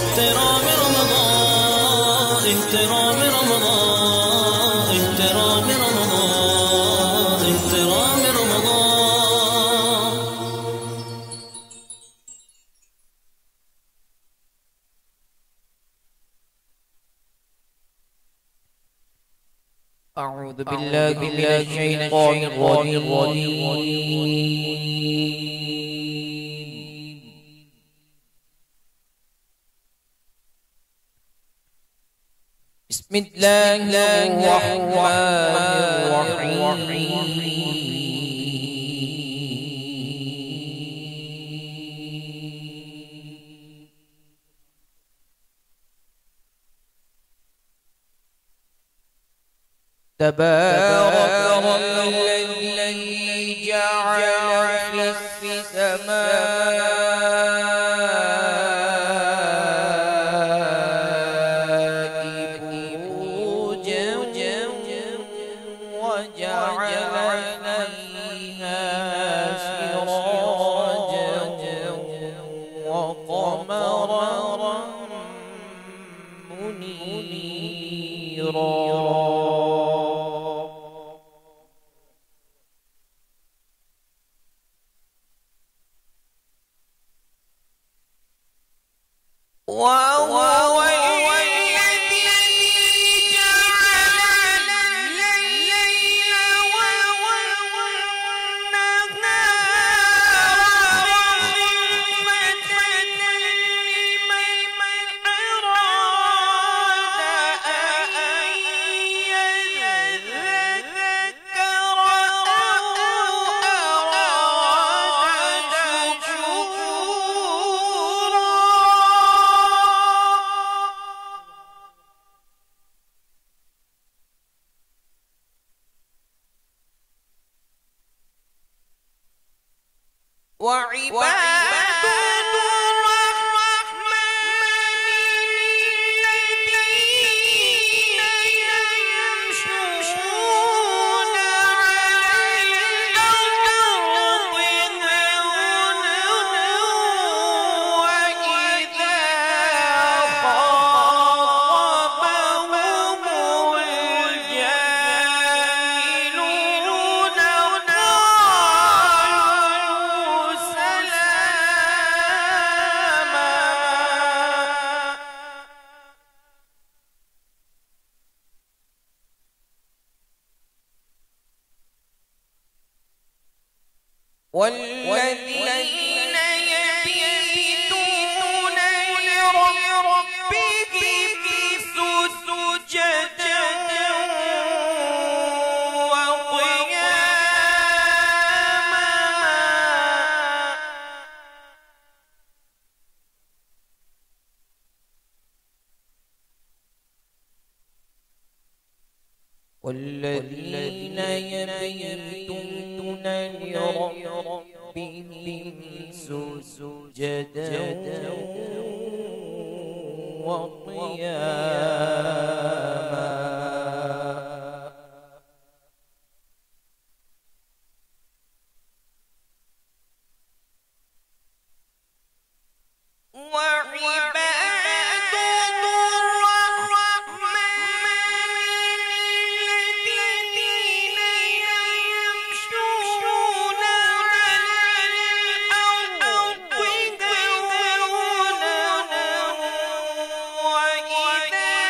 احترام رمضان احترام رمضان احترام رمضان احترام رمضان. أعوذ بالله من الشيطان الرجيم. بسم الله الرحمن الرحيم. تبارك الذي جعل في السماء بروجا وجعل فيها سراجا وقمرا منيرا. وهو الذي جعل الليل والنهار خلفة لمن أراد أن يذكر أو أراد شكورا. وعباد الرحمن الذين يمشون على الأرض هونا وإذا خاطبهم الجاهلون قالوا سلاما. والذين يبيتون لربهم سجدا وقياما. والذين يبيتون لربهم سجدا وقياما. وعباد الرحمن الذين يمشون على الأرض هونا وإذا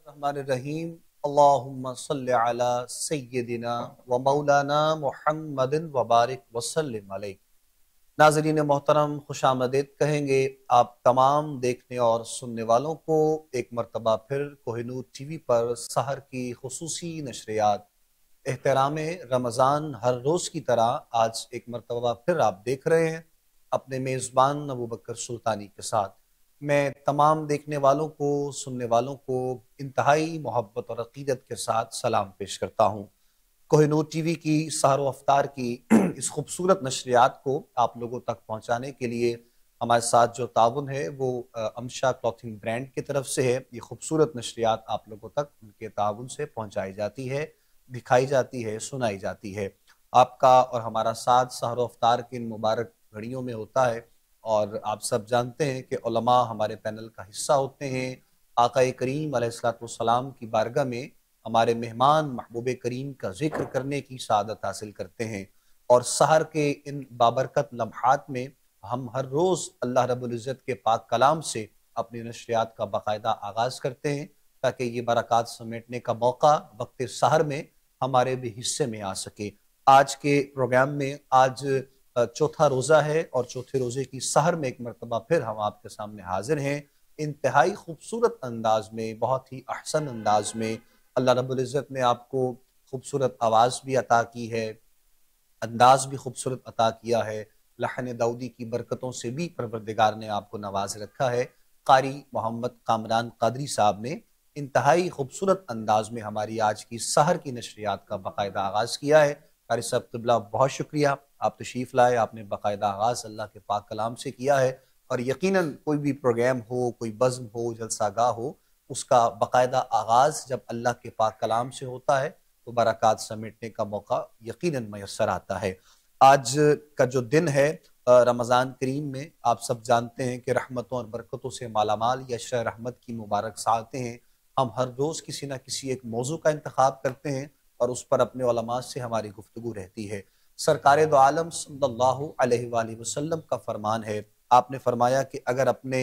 الرحمن الرحیم اللہم صلی علی سیدنا و مولانا محمد وبارک وسلم علیہ۔ ناظرین محترم، خوش آمدید کہیں گے آپ تمام دیکھنے اور سننے والوں کو ایک مرتبہ پھر کوہ نور ٹی وی پر سحر کی خصوصی نشریات احترام رمضان ہر روز کی طرح آج ایک مرتبہ پھر آپ دیکھ رہے ہیں اپنے میزبان ابوبکر سلطانی کے ساتھ۔ میں تمام دیکھنے والوں کو، سننے والوں کو انتہائی محبت اور عقیدت کے ساتھ سلام پیش کرتا ہوں۔ کوہ نور ٹی وی کی سحر و افطار کی اس خوبصورت نشریات کو آپ لوگوں تک پہنچانے کے لیے ہمارے ساتھ جو تعاون ہے وہ امشا کلوتھنگ برانڈ کی طرف سے ہے۔ یہ خوبصورت نشریات آپ لوگوں تک ان کے تعاون سے پہنچائی جاتی ہے، دکھائی جاتی ہے، سنائی جاتی ہے۔ آپ کا اور ہمارا ساتھ سحر و افطار کی ان مبارک گھڑیوں میں ہوتا ہے، اور آپ سب جانتے ہیں کہ علماء ہمارے پینل کا حصہ ہوتے ہیں۔ آقا کریم علیہ السلام کی بارگاہ میں ہمارے مہمان محبوب کریم کا ذکر کرنے کی سعادت حاصل کرتے ہیں، اور سحر کے ان بابرکت لمحات میں ہم ہر روز اللہ رب العزت کے پاک کلام سے اپنی نشریات کا باقاعدہ آغاز کرتے ہیں تاکہ یہ برکات سمیٹنے کا موقع وقت سحر میں ہمارے بھی حصے میں آ سکے۔ آج کے پروگرام میں آج چوتھا روزہ ہے، اور چوتھے روزے کی سحر میں ایک مرتبہ پھر ہم آپ کے سامنے حاضر ہیں انتہائی خوبصورت انداز میں، بہت ہی احسن انداز میں۔ اللہ رب العزت نے آپ کو خوبصورت آواز بھی عطا کی ہے، انداز بھی خوبصورت عطا کیا ہے، لحن داؤدی کی برکتوں سے بھی پروردگار نے آپ کو نواز رکھا ہے۔ قاری محمد کامران قادری صاحب نے انتہائی خوبصورت انداز میں ہماری آج کی سحر کی نشریات کا باقاعدہ آغاز کیا ہے۔ قاری صاحب قبلہ بہت شکریہ، آپ تشریف لائے، آپ نے باقاعدہ آغاز اللہ کے پاک کلام سے کیا ہے، اور یقیناً کوئی بھی پروگرام ہو، کوئی بزم ہو، جلسہ گاہ ہو، اس کا باقاعدہ آغاز جب اللہ کے پاک کلام سے ہوتا ہے تو برکات سمیٹنے کا موقع یقیناً میسر آتا ہے۔ آج کا جو دن ہے رمضان کریم میں، آپ سب جانتے ہیں کہ رحمتوں اور برکتوں سے مالا مال یا عشرہ رحمت کی مبارک ساعتیں ہیں۔ ہم ہر روز کسی نہ کسی ایک موضوع کا انتخاب کرتے ہیں اور اس پر اپنے علماء سے ہماری گفتگو رہتی ہے۔ سرکار دو عالم صلی اللہ علیہ وآلہ وسلم کا فرمان ہے، آپ نے فرمایا کہ اگر اپنے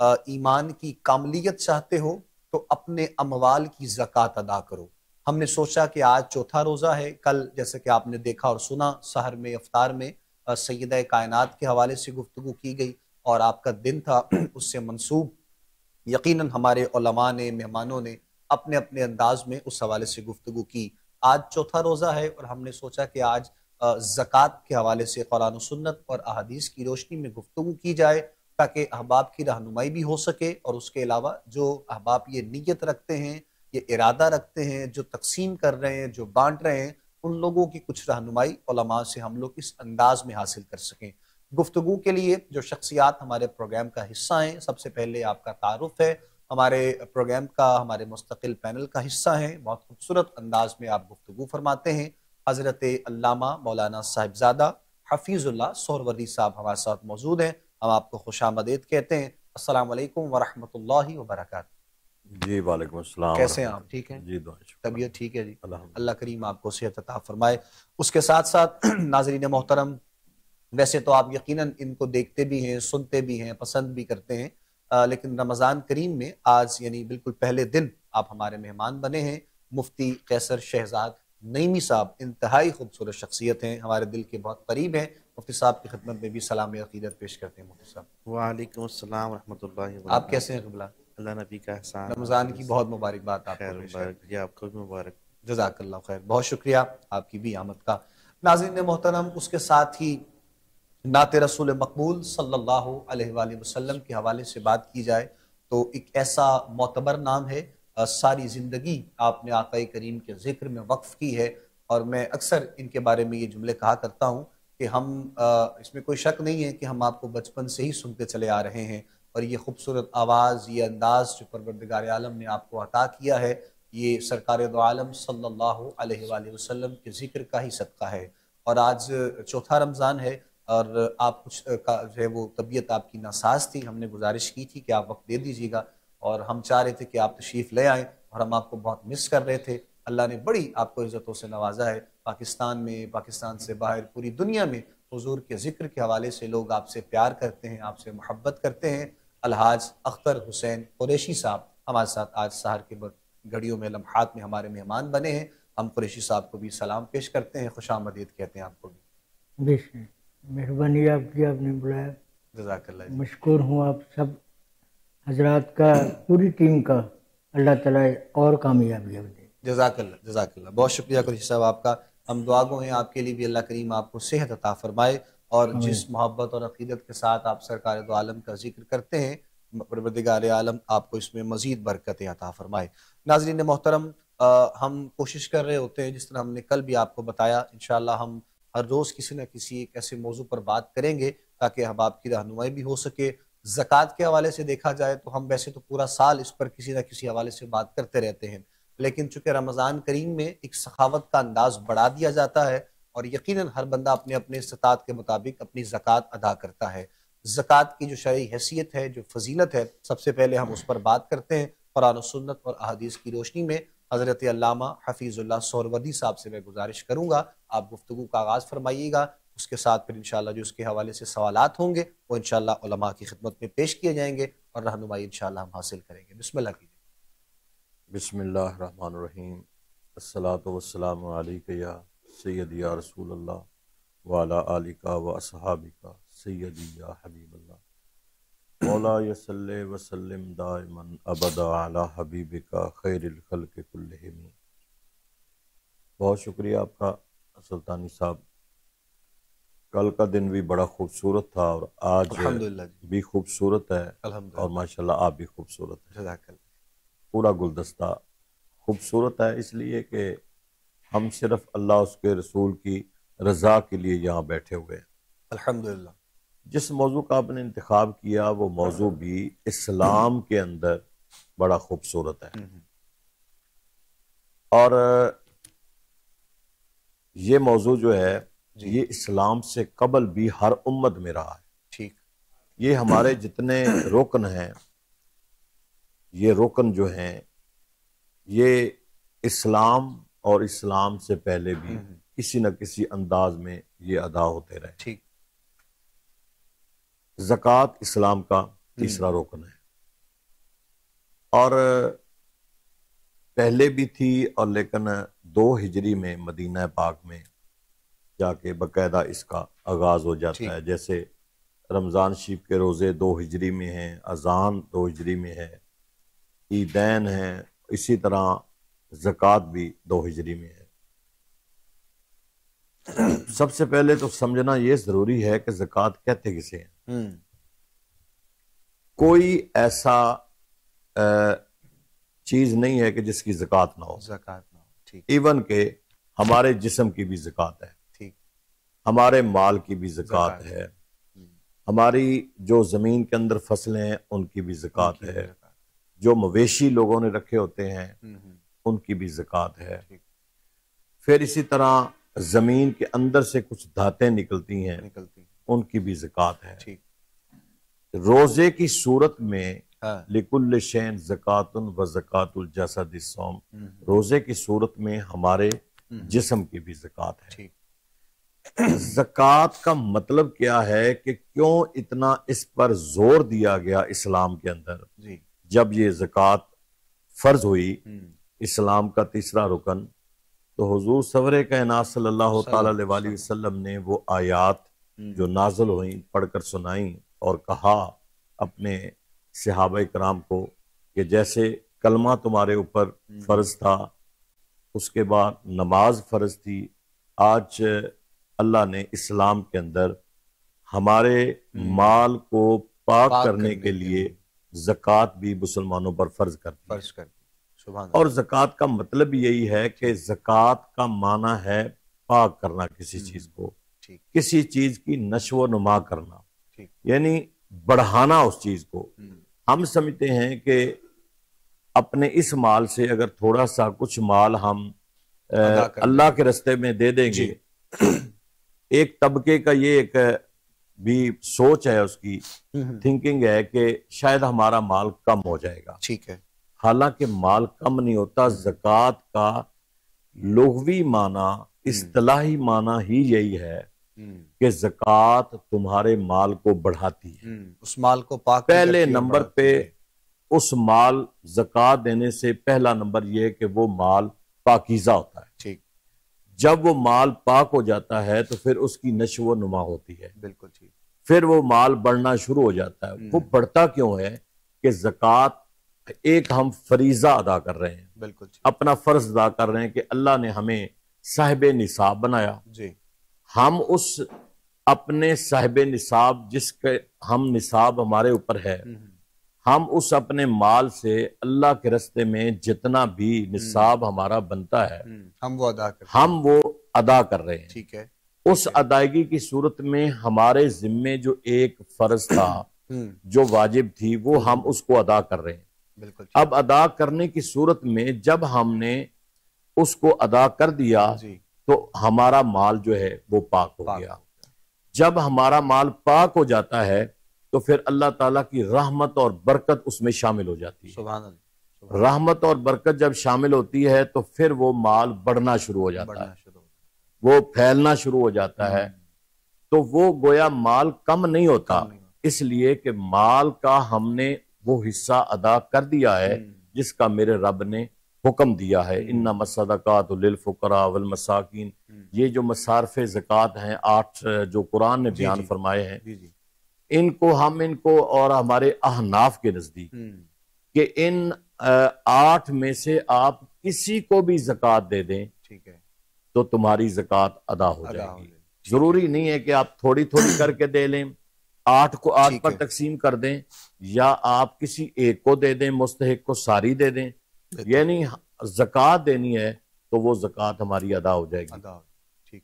ایمان کی کاملیت چاہتے ہو تو اپنے اموال کی زکوٰۃ ادا کرو۔ ہم نے سوچا کہ آج چوتھا روزہ ہے، کل جیسے کہ آپ نے دیکھا اور سنا سحر میں افطار میں سیدہ کائنات کے حوالے سے گفتگو کی گئی، اور آپ کا دن تھا اس سے منسوب یقیناً ہمارے علماء نے، مہمانوں نے اپنے اپنے انداز میں اس حوالے سے گفتگو کی۔ آج چوتھا روزہ ہے اور ہم نے سوچا کہ آج زکوٰۃ کے حوالے سے قرآن و سنت اور احادیث کی روشنی میں گفتگو کی جائے تاکہ احباب کی رہنمائی بھی ہو سکے، اور اس کے علاوہ جو احباب یہ نیت رکھتے ہیں، یہ ارادہ رکھتے ہیں، جو تقسیم کر رہے ہیں، جو بانٹ رہے ہیں، ان لوگوں کی کچھ رہنمائی علماء سے ہم لوگ اس انداز میں حاصل کر سکیں۔ گفتگو کے لیے جو شخصیات ہمارے پروگرام کا حصہ ہیں، سب سے پہلے آپ کا تعارف ہے، ہمارے پروگرام کا، ہمارے مستقل پینل کا حصہ ہیں، بہت خوبصورت انداز میں آپ گفتگو فرماتے ہیں۔ حضرت علامہ مولانا صاحبزادہ حفیظ اللہ سہروردی صاحب ہمارے ساتھ موجود ہیں، ہم آپ کو خوش آمدید کہتے ہیں۔ السلام علیکم ورحمۃ اللہ وبرکاتہ۔ جی وعلیکم السلام۔ کیسے ہیں آپ؟ ٹھیک ہیں؟ جی دعا شکر، طبیعت ٹھیک ہے جی؟ الحمدللہ۔ اللہ کریم آپ کو صحت عطا فرمائے۔ اس کے ساتھ ساتھ ناظرین محترم، ویسے تو آپ یقیناً ان کو دیکھتے بھی ہیں، سنتے بھی ہیں، پسند بھی کرتے ہیں، لیکن رمضان کریم میں آج یعنی بالکل پہلے دن آپ ہمارے مہمان بنے ہیں۔ مفتی قیصر شہزاد نعیمی صاحب انتہائی خوبصورت شخصیت ہیں، ہمارے دل کے بہت قریب ہیں۔ مفتی صاحب کی خدمت میں بھی سلام عقیدت پیش کرتے ہیں۔ مفتی صاحب وعلیکم السلام ورحمۃ اللہ وبرکاتہ۔ آپ کیسے ہیں قبلہ؟ اللہ نبی کا احسان، رمضان کی بہت مبارکباد آپ خیر کو پیش کرتے ہیں۔ مبارک، جی آپ کو بھی مبارک۔ جزاک اللہ خیر، بہت شکریہ آپ کی بھی آمد کا۔ ناظرین محترم، اس کے ساتھ ہی نعت رسول مقبول صلی اللہ علیہ وآلہ وسلم کے حوالے سے بات کی جائے تو ایک ایسا معتبر نام ہے، ساری زندگی آپ نے آقا کریم کے ذکر میں وقف کی ہے، اور میں اکثر ان کے بارے میں یہ جملے کہا کرتا ہوں کہ ہم اس میں کوئی شک نہیں ہے کہ ہم آپ کو بچپن سے ہی سنتے چلے آ رہے ہیں، اور یہ خوبصورت آواز، یہ انداز جو پروردگار عالم نے آپ کو عطا کیا ہے، یہ سرکار دو عالم صلی اللہ علیہ وآلہ وسلم کے ذکر کا ہی صدقہ ہے۔ اور آج چوتھا رمضان ہے، اور آپ کچھ جو ہے وہ طبیعت آپ کی ناساز تھی، ہم نے گزارش کی تھی کہ آپ وقت دے دیجیے گا، اور ہم چاہ رہے تھے کہ آپ تشریف لے آئیں، اور ہم آپ کو بہت مس کر رہے تھے۔ اللہ نے بڑی آپ کو عزتوں سے نوازا ہے، پاکستان میں، پاکستان سے باہر، پوری دنیا میں حضور کے ذکر کے حوالے سے لوگ آپ سے پیار کرتے ہیں، آپ سے محبت کرتے ہیں۔ الحاج اختر حسین قریشی صاحب ہمارے ساتھ آج سحر کے گھڑیوں میں، لمحات میں ہمارے مہمان بنے ہیں۔ ہم قریشی صاحب کو بھی سلام پیش کرتے ہیں، خوش آمدید کہتے ہیں آپ کو بھی۔ بے مہربانی آپ کی، آپ نے بلایا، جزاک اللہ جی۔ مشکور ہوں آپ سب حضرات کا، پوری ٹیم کا، اللہ تعالیٰ اور کامیابی دے۔ جزاک اللہ، جزاک اللہ، بہت شکریہ قریشی صاحب آپ کا۔ ہم دعا گو ہیں آپ کے لیے بھی، اللہ کریم آپ کو صحت عطا فرمائے، اور جس محبت اور عقیدت کے ساتھ آپ سرکار دو عالم کا ذکر کرتے ہیں، پروردگار عالم آپ کو اس میں مزید برکتیں عطا فرمائے۔ ناظرین محترم، ہم کوشش کر رہے ہوتے ہیں، جس طرح ہم نے کل بھی آپ کو بتایا، انشاءاللہ ہم ہر روز کسی نہ کسی ایک ایسے موضوع پر بات کریں گے تاکہ ہم آپ کی رہنمائی بھی ہو سکے۔ زکوٰۃ کے حوالے سے دیکھا جائے تو ہم ویسے تو پورا سال اس پر کسی نہ کسی حوالے سے بات کرتے رہتے ہیں، لیکن چونکہ رمضان کریم میں ایک سخاوت کا انداز بڑھا دیا جاتا ہے، اور یقیناً ہر بندہ اپنے اپنے استطاعت کے مطابق اپنی زکوٰۃ ادا کرتا ہے۔ زکوٰۃ کی جو شرعی حیثیت ہے، جو فضیلت ہے، سب سے پہلے ہم اس پر بات کرتے ہیں قرآن و سنت اور احادیث کی روشنی میں۔ حضرت علامہ حفیظ اللہ سہروردی صاحب سے میں گزارش کروں گا آپ گفتگو کا آغاز فرمائیے گا، اس کے ساتھ پھر انشاءاللہ جو اس کے حوالے سے سوالات ہوں گے وہ انشاءاللہ علماء کی خدمت میں پیش کیے جائیں گے، اور رہنمائی انشاءاللہ ہم حاصل کریں گے۔ بسم اللہ کیجیے۔ بسم اللہ الرحمن الرحیم، الصلاۃ والسلام علیک یا سیدی یا رسول اللہ وعلی آلک و اصحابک سیدی یا حبیب اللہ، مولا یصلی وسلم دائما ابدا علی حبیبک خیر الخلق کلہم۔ بہت شکریہ آپ کا سلطانی صاحب، کل کا دن بھی بڑا خوبصورت تھا، اور آج الحمدللہ جی، بھی خوبصورت ہے، الحمدللہ، اور ماشاءاللہ آپ بھی خوبصورت ہیں۔ جزاک اللہ۔ پورا گلدستہ خوبصورت ہے، اس لیے کہ ہم صرف اللہ اس کے رسول کی رضا کے لیے یہاں بیٹھے ہوئے ہیں۔ الحمدللہ۔ جس موضوع کا آپ نے انتخاب کیا وہ موضوع بھی اسلام کے اندر بڑا خوبصورت ہے، اور یہ موضوع جو ہے یہ اسلام سے قبل بھی ہر امت میں رہا ہے۔ ٹھیک۔ یہ ہمارے جتنے رکن ہیں، یہ رکن جو ہیں یہ اسلام اور اسلام سے پہلے بھی کسی نہ کسی انداز میں یہ ادا ہوتے رہے۔ ٹھیک۔ زکوٰۃ اسلام کا تیسرا رکن ہے، اور پہلے بھی تھی، اور لیکن 2 ہجری میں مدینہ پاک میں جا کے باقاعدہ اس کا آغاز ہو جاتا ہے۔ جیسے رمضان شریف کے روزے 2 ہجری میں ہیں، اذان 2 ہجری میں ہے، عیدین ہیں، اسی طرح زکوٰۃ بھی 2 ہجری میں ہے۔ سب سے پہلے تو سمجھنا یہ ضروری ہے کہ زکوٰۃ کہتے کسے ہیں۔ کوئی ایسا چیز نہیں ہے کہ جس کی زکوٰۃ نہ ہو، زکوٰۃ نہ ہو۔ ٹھیک۔ ایون کہ ہمارے جسم کی بھی زکوٰۃ ہے، ٹھیک۔ ہمارے مال کی بھی زکوٰۃ ہے، ہماری جو زمین کے اندر فصلیں ہیں ان کی بھی زکوٰۃ ہے، جو مویشی لوگوں نے رکھے ہوتے ہیں ان کی بھی زکوٰۃ ہے۔ پھر اسی طرح زمین کے اندر سے کچھ دھاتیں نکلتی ہیں ان کی بھی زکوٰۃ ہے۔ روزے کی صورت میں لِكُلِّ شَيْءٍ زَكَاةٌ وَزَكَاةُ الْجَسَدِ الصَّوْمُ، روزے کی صورت میں ہمارے جسم کی بھی زکوٰۃ ہے۔ زکوٰۃ کا مطلب کیا ہے کہ کیوں اتنا اس پر زور دیا گیا اسلام کے اندر؟ جب یہ زکوٰۃ فرض ہوئی، اسلام کا تیسرا رکن، تو حضور سرور کائنات صلی اللہ تعالیٰ علیہ وسلم نے وہ آیات جو نازل ہوئیں پڑھ کر سنائیں، اور کہا اپنے صحابہ کرام کو کہ جیسے کلمہ تمہارے اوپر فرض تھا، اس کے بعد نماز فرض تھی، آج اللہ نے اسلام کے اندر ہمارے مال کو پاک کرنے کے لیے زکوٰۃ بھی مسلمانوں پر فرض کر دی۔ اور زکوٰۃ کا مطلب یہی ہے کہ زکوٰۃ کا معنی ہے پاک کرنا کسی چیز کو، ٹھیک کسی چیز کی نشو و نما کرنا، ٹھیک یعنی بڑھانا اس چیز کو۔ ہم سمجھتے ہیں کہ اپنے اس مال سے اگر تھوڑا سا کچھ مال ہم ادا کر اللہ کے راستے میں دے دیں گے، ایک طبقے کا یہ ایک بھی سوچ ہے، اس کی تھنکنگ ہے کہ شاید ہمارا مال کم ہو جائے گا۔ ٹھیک ہے، حالانکہ مال کم نہیں ہوتا، زکوٰۃ کا لغوی معنی، اصطلاحی معنی ہی یہی ہے کہ زکوٰۃ تمہارے مال کو بڑھاتی ہے۔ اس مال کو پاک پہلے نمبر پہ اس مال زکوٰۃ دینے سے پہلا نمبر یہ ہے کہ وہ مال پاکیزہ ہوتا ہے۔ ٹھیک، جب وہ مال پاک ہو جاتا ہے تو پھر اس کی نشو و نما ہوتی ہے، بالکل ٹھیک، پھر وہ مال بڑھنا شروع ہو جاتا ہے۔ وہ بڑھتا کیوں ہے کہ زکوٰۃ ایک ہم فریضہ ادا کر رہے ہیں، بالکل ٹھیک، اپنا فرض ادا کر رہے ہیں کہ اللہ نے ہمیں صاحب نصاب بنایا، جی ہم اس اپنے صاحب نصاب جس کے ہم نصاب ہمارے اوپر ہے، ہم اس اپنے مال سے اللہ کے راستے میں جتنا بھی نصاب ہمارا بنتا ہے ہم وہ ادا کریں، ہم وہ ادا کر رہے ہیں۔ ٹھیک ہے، اس ادائیگی کی صورت میں ہمارے ذمے جو ایک فرض تھا، جو واجب تھی، وہ ہم اس کو ادا کر رہے ہیں۔ بالکل ٹھیک، اب ادا کرنے کی صورت میں جب ہم نے اس کو ادا کر دیا جی تو ہمارا مال جو ہے وہ پاک ہو پاک گیا۔ ہو گیا۔ جب ہمارا مال پاک ہو جاتا ہے تو پھر اللہ تعالیٰ کی رحمت اور برکت اس میں شامل ہو جاتی ہے۔ سبحان اللہ، رحمت اور برکت جب شامل ہوتی ہے تو پھر وہ مال بڑھنا شروع ہو جاتا بڑھنا ہے، شروع ہو گیا۔ وہ پھیلنا شروع ہو جاتا ہے۔ تو وہ گویا مال کم نہیں ہوتا، کم نہیں ہوتا۔ اس لیے کہ مال کا ہم نے وہ حصہ ادا کر دیا ہے جس کا میرے رب نے حکم دیا ہے۔ انما الصدقات للفقراء والمساکین، یہ جو مصارف زکوٰۃ ہیں 8 جو قرآن نے بیان فرمائے ہیں، جی جی، ان کو اور ہمارے احناف کے نزدیک کہ ان 8 میں سے آپ کسی کو بھی زکوٰۃ دے دیں ٹھیک ہے، تو تمہاری زکوٰۃ ادا ہو ادا جائے ہو گی۔ جائے گی۔ ضروری نہیں ہے کہ آپ تھوڑی تھوڑی کر کے دے لیں، 8 کو 8 ٹھیک پر ہے۔ تقسیم کر دیں، یا آپ کسی ایک کو دے دیں، مستحق کو ساری دے دیں، یعنی زکوٰۃ دینی ہے تو وہ زکوٰۃ ہماری ادا ہو جائے گی۔ ادا ہو، ٹھیک،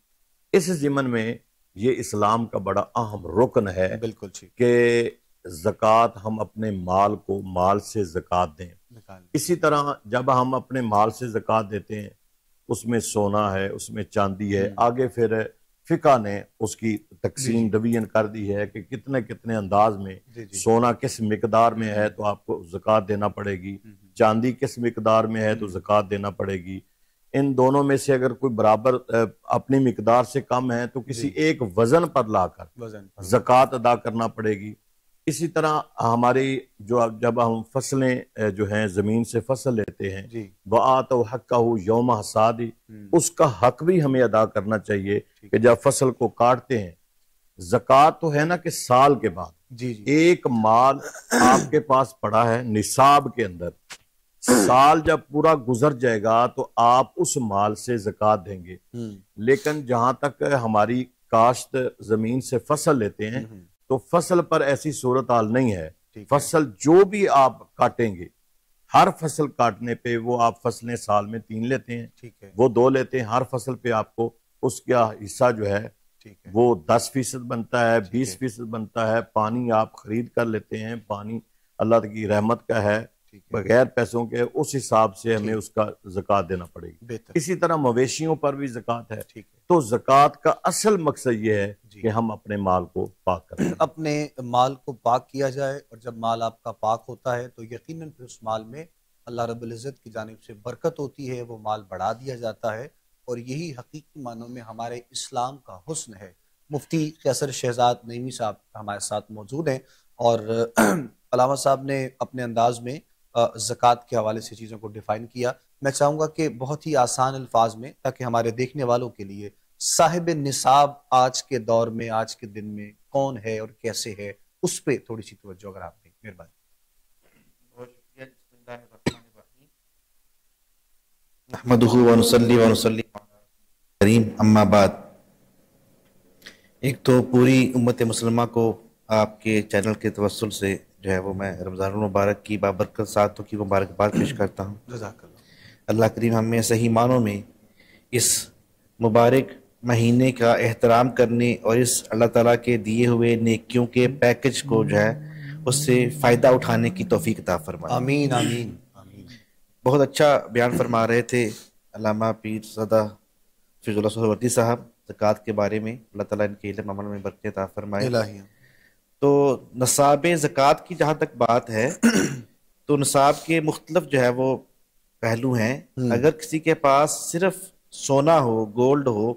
اس ضمن میں یہ اسلام کا بڑا اہم رکن ہے بالکل ٹھیک، کہ زکوٰۃ ہم اپنے مال کو مال سے زکوٰۃ دیں۔ نکال، اسی طرح جب ہم اپنے مال سے زکوٰۃ دیتے ہیں، اس میں سونا ہے، اس میں چاندی ہے، آگے پھر فقہ نے اس کی تقسیم ڈویژن کر دی ہے کہ کتنے کتنے انداز میں جی جی، سونا کس مقدار میں ہے تو آپ کو زکوٰۃ دینا پڑے گی، چاندی کس مقدار میں ہے تو زکوٰۃ دینا پڑے گی۔ ان دونوں میں سے اگر کوئی برابر اپنی مقدار سے کم ہے تو کسی ایک وزن پر لا کر وزن، زکوٰۃ ادا کرنا پڑے گی۔ اسی طرح ہماری جب ہم فصلیں جو ہیں زمین سے فصل لیتے ہیں، جی وَآتَوْا حَقَّهُ یوم حصاد، اس کا حق بھی ہمیں ادا کرنا چاہیے کہ جب فصل کو کاٹتے ہیں، زکوٰۃ تو ہے نا کہ سال کے بعد جی جی، ایک مال آپ کے پاس پڑا ہے نصاب کے اندر، سال جب پورا گزر جائے گا تو آپ اس مال سے زکوٰۃ دیں گے۔ لیکن جہاں تک ہماری کاشت زمین سے فصل لیتے ہیں تو فصل پر ایسی صورتحال نہیں ہے۔ فصل جو بھی آپ کاٹیں گے، ہر فصل کاٹنے پہ وہ آپ فصلیں سال میں 3 لیتے ہیں، ٹھیک ہے، وہ 2 لیتے ہیں، ہر فصل پہ آپ کو اس کا حصہ جو ہے ٹھیک ہے، وہ 10% بنتا ہے، 20% بنتا ہے۔ پانی آپ خرید کر لیتے ہیں، پانی اللہ کی رحمت کا ہے، بغیر پیسوں کے، اس حساب سے ہمیں اس کا زکوٰۃ دینا پڑے گی۔ بہتر، اسی طرح مویشیوں پر بھی زکوٰۃ ہے۔ ٹھیک ہے، تو زکوٰۃ کا اصل مقصد یہ ہے کہ ہم اپنے مال کو پاک کریں۔ اپنے مال کو پاک کیا جائے، اور جب مال آپ کا پاک ہوتا ہے تو یقیناً پھر اس مال میں اللہ رب العزت کی جانب سے برکت ہوتی ہے، وہ مال بڑھا دیا جاتا ہے، اور یہی حقیقی معنوں میں ہمارے اسلام کا حسن ہے۔ مفتی قیصر شہزاد نعیمی صاحب ہمارے ساتھ موجود ہیں، اور علامہ صاحب نے اپنے انداز میں زکوٰۃ کے حوالے سے چیزوں کو ڈیفائن کیا۔ میں چاہوں گا کہ بہت ہی آسان الفاظ میں، تاکہ ہمارے دیکھنے والوں کے لیے صاحب نصاب آج کے دور میں، آج کے دن میں کون ہے اور کیسے ہے، اس پہ تھوڑی سی توجہ اگر آپ دیں، مہربانی۔ بہت شکریہ۔ بسم اللہ الرحمن الرحیم، نحمدہ ونصلی ونسلم علی کریم، اما بعد۔ ایک تو پوری امت مسلمہ کو آپ کے چینل کے توسل سے جو ہے وہ میں رمضان المبارک کی بابرکت ساتوں کی مبارکباد پیش کرتا ہوں۔ جزاک اللہ۔ اللہ کریم ہمیں صحیح معنوں میں اس مبارک مہینے کا احترام کرنے اور اس اللہ تعالیٰ کے دیے ہوئے نیکیوں کے پیکج کو جو ہے اس سے فائدہ اٹھانے کی توفیق عطا فرمائے. آمین آمین آمین. بہت اچھا بیان فرما رہے تھے علامہ پیر زادہ فیض اللہ سہروردی صاحب زکوٰۃ کے بارے میں. اللہ تعالیٰ ان کے علم عمل میں برکت عطا فرمائے. الہی. تو نصاب زکوٰۃ کی جہاں تک بات ہے تو نصاب کے مختلف جو ہے وہ پہلو ہیں. اگر کسی کے پاس صرف سونا ہو، گولڈ ہو،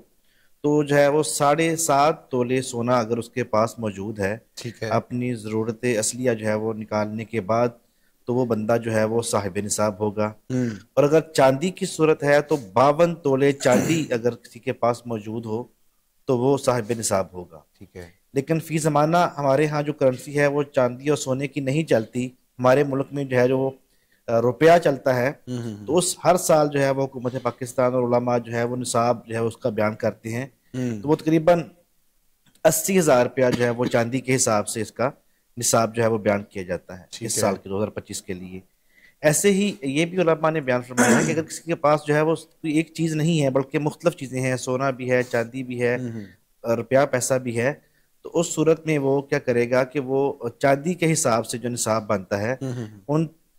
تو جو ہے وہ 7.5 تولے سونا اگر اس کے پاس موجود ہے ٹھیک ہے. اپنی ضرورت اصلیہ جو ہے وہ نکالنے کے بعد، تو وہ بندہ جو ہے وہ صاحب نصاب ہوگا. اور اگر چاندی کی صورت ہے تو 52 تولے چاندی اگر کسی کے پاس موجود ہو تو وہ صاحب نصاب ہوگا. ٹھیک ہے. لیکن فی زمانہ ہمارے ہاں جو کرنسی ہے وہ چاندی اور سونے کی نہیں چلتی. ہمارے ملک میں جو ہے جو روپیہ چلتا ہے، تو اس ہر سال جو ہے وہ حکومت پاکستان اور علماء جو ہے وہ نصاب جو ہے اس کا بیان کرتے ہیں. تو وہ تقریباً 80,000 روپیہ جو ہے وہ چاندی کے حساب سے اس کا نصاب جو ہے وہ بیان کیا جاتا ہے اس سال کے 2025 کے لیے. ایسے ہی یہ بھی علماء نے بیان فرمایا ہے کہ اگر کسی کے پاس جو ہے وہ کوئی ایک چیز نہیں ہے بلکہ مختلف چیزیں ہیں، سونا بھی ہے، چاندی بھی ہے، روپیہ پیسہ بھی ہے، تو اس صورت میں وہ کیا کرے گا کہ وہ چاندی کے حساب سے جو نصاب بنتا ہے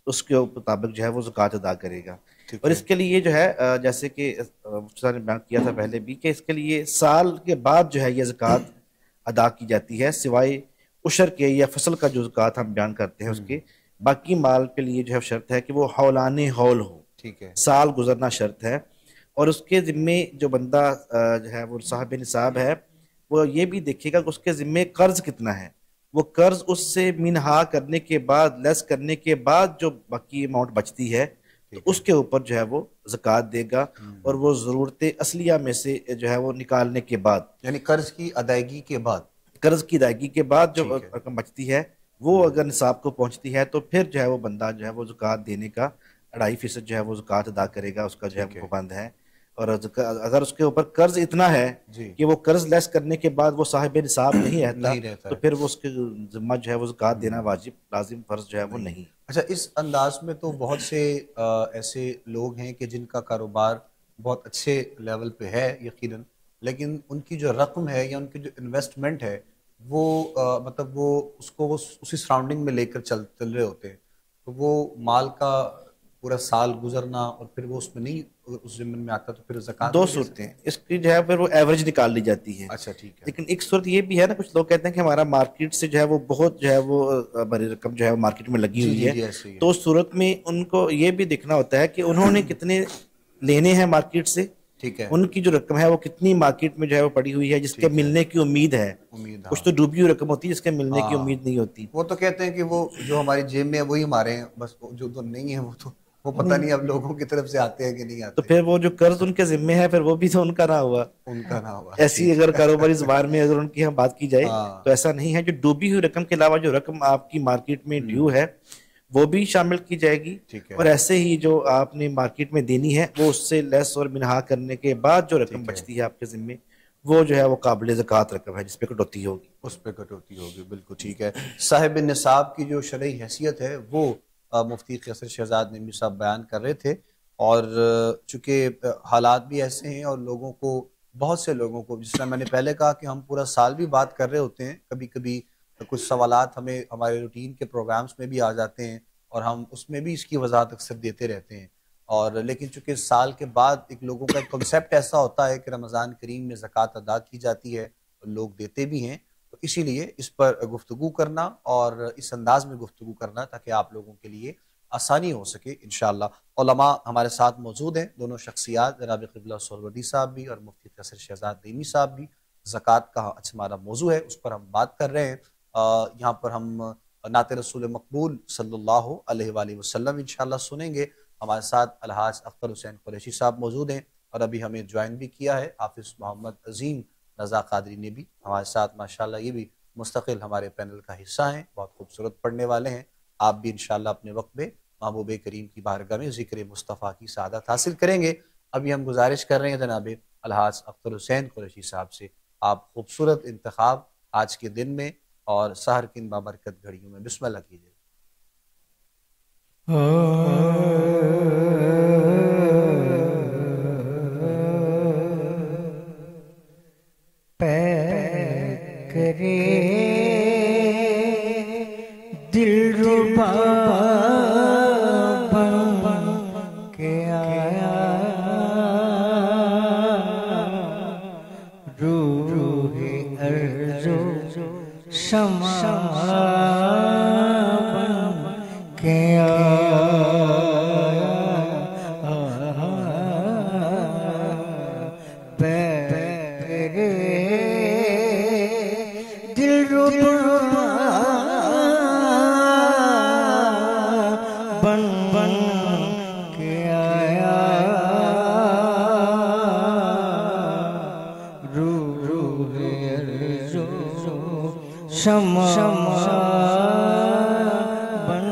اس کے مطابق جو ہے وہ زکوٰۃ ادا کرے گا. اور اس کے لیے جو ہے جیسے کہ مفتی صاحب نے بیان کیا تھا پہلے بھی کہ اس کے لیے سال کے بعد جو ہے یہ زکوٰۃ ادا کی جاتی ہے، سوائے عشر کے یا فصل کا جو زکوٰۃ ہم بیان کرتے ہیں اس کے. باقی مال کے لیے جو ہے شرط ہے کہ وہ حولان حول ہو. ٹھیک ہے. سال گزرنا شرط ہے. اور اس کے ذمے جو بندہ جو ہے وہ صاحب نصاب ہے وہ یہ بھی دیکھے گا کہ اس کے ذمے قرض کتنا ہے. وہ قرض اس سے منہا کرنے کے بعد، لیس کرنے کے بعد جو باقی اماؤنٹ بچتی ہے تو اس کے اوپر جو ہے وہ زکوٰۃ دے گا. اور وہ ضرورت اصلیہ میں سے جو ہے وہ نکالنے کے بعد، یعنی قرض کی ادائیگی کے بعد، قرض کی ادائیگی کے بعد جو رقم بچتی ہے وہ اگر نصاب کو پہنچتی ہے تو پھر جو ہے وہ بندہ جو ہے وہ زکوٰۃ دینے کا 2.5% جو ہے وہ زکوٰۃ ادا کرے گا. اس کا جو ہے وہ پابند ہے. اور اگر اس کے اوپر قرض اتنا ہے کہ وہ قرض لیس کرنے کے بعد وہ صاحب نصاب نہیں رہتا تو پھر وہ اس کے ذمہ جو ہے وہ زکوٰۃ دینا واجب، لازم، فرض جو ہے وہ نہیں. اچھا، اس انداز میں تو بہت سے ایسے لوگ ہیں کہ جن کا کاروبار بہت اچھے لیول پہ ہے یقیناً، لیکن ان کی جو رقم ہے یا ان کی جو انویسٹمنٹ ہے وہ مطلب وہ اس کو وہ اسی سراؤنڈنگ میں لے کر چل رہے ہوتے ہیں. تو وہ مال کا پورا سال گزرنا اور پھر وہ اس میں نہیں اس ضمن میں آتا تو پھر زکوٰۃ. 2 صورتیں اس کی جو ہے پھر وہ ایوریج نکال لی جاتی ہے. اچھا ٹھیک ہے. لیکن ایک صورت یہ بھی ہے نا، کچھ لوگ کہتے ہیں کہ ہمارا مارکیٹ سے جو ہے وہ بہت جو ہے وہ بڑی رقم جو ہے مارکیٹ میں لگی ہوئی ہے. تو اس صورت میں ان کو یہ بھی دیکھنا ہوتا ہے کہ انہوں نے کتنے لینے ہیں مارکیٹ سے. ٹھیک ہے. ان کی جو رقم ہے وہ کتنی مارکیٹ میں جو ہے وہ پڑی ہوئی ہے جس کے ملنے کی امید ہے. کچھ تو ڈوبی ہوئی رقم ہوتی ہے جس کے ملنے کی امید نہیں ہوتی. وہ تو کہتے ہیں کہ وہ جو ہماری جیب میں ہے وہی ہمارے ہیں، بس جو تو نہیں ہے وہ پتہ نہیں اب لوگوں کی طرف سے آتے ہیں کہ نہیں آتے. تو پھر وہ جو قرض ان کے ذمے ہے پھر وہ بھی تو ان کا نہ ہوا. ایسی اگر کاروباری زبان میں اگر ان کی ہم بات کی جائے تو ایسا نہیں ہے. جو ڈوبی ہوئی رقم کے علاوہ جو رقم آپ کی مارکیٹ میں ڈیو ہے وہ بھی شامل کی جائے گی. اور ایسے ہی جو آپ نے مارکیٹ میں دینی ہے وہ اس سے لیس اور منہا کرنے کے بعد جو رقم بچتی ہے آپ کے ذمے وہ جو ہے وہ قابل زکوٰۃ رقم ہے جس پہ کٹوتی ہوگی. اس پہ کٹوتی ہوگی. بالکل ٹھیک ہے. صاحب نصاب کی جو شرعی حیثیت ہے وہ مفتی قیصر شہزاد نعیمی صاحب بیان کر رہے تھے. اور چونکہ حالات بھی ایسے ہیں اور لوگوں کو، بہت سے لوگوں کو، جس طرح میں نے پہلے کہا کہ ہم پورا سال بھی بات کر رہے ہوتے ہیں، کبھی کبھی کچھ سوالات ہمیں ہمارے روٹین کے پروگرامز میں بھی آ جاتے ہیں اور ہم اس میں بھی اس کی وضاحت اکثر دیتے رہتے ہیں. اور لیکن چونکہ سال کے بعد ایک لوگوں کا ایک کنسیپٹ ایسا ہوتا ہے کہ رمضان کریم میں زکوٰۃ ادا کی جاتی ہے اور لوگ دیتے بھی ہیں، تو اسی لیے اس پر گفتگو کرنا اور اس انداز میں گفتگو کرنا تاکہ آپ لوگوں کے لیے آسانی ہو سکے انشاءاللہ. علماء ہمارے ساتھ موجود ہیں، دونوں شخصیات جناب قبلہ سہروردی صاحب بھی اور مفتی قیصر شہزاد نعیمی صاحب بھی. زکوٰۃ کا اچھا ہمارا موضوع ہے، اس پر ہم بات کر رہے ہیں. یہاں پر ہم نعت رسول مقبول صلی اللہ علیہ وآلہ وسلم انشاءاللہ سنیں گے. ہمارے ساتھ الحاج اختر حسین قریشی صاحب موجود ہیں اور ابھی ہمیں جوائن بھی کیا ہے حافظ محمد عظیم رضا قادری نے بھی ہمارے ساتھ. ماشاءاللہ یہ بھی مستقل ہمارے پینل کا حصہ ہیں، بہت خوبصورت پڑھنے والے ہیں. آپ بھی انشاءاللہ اپنے وقت میں محبوب کریم کی بارگاہ میں ذکر مصطفیٰ کی سعادت حاصل کریں گے. ابھی ہم گزارش کر رہے ہیں جناب الحاج اختر حسین قریشی صاحب سے، آپ خوبصورت انتخاب آج کے دن میں اور سحر کی ان بابرکت گھڑیوں میں بسم اللہ کیجیے. کرے دل ربا بن کے آیا روح ارض و سما بن کے آیا دل ربا بن کے آیا روح ارض و سما بن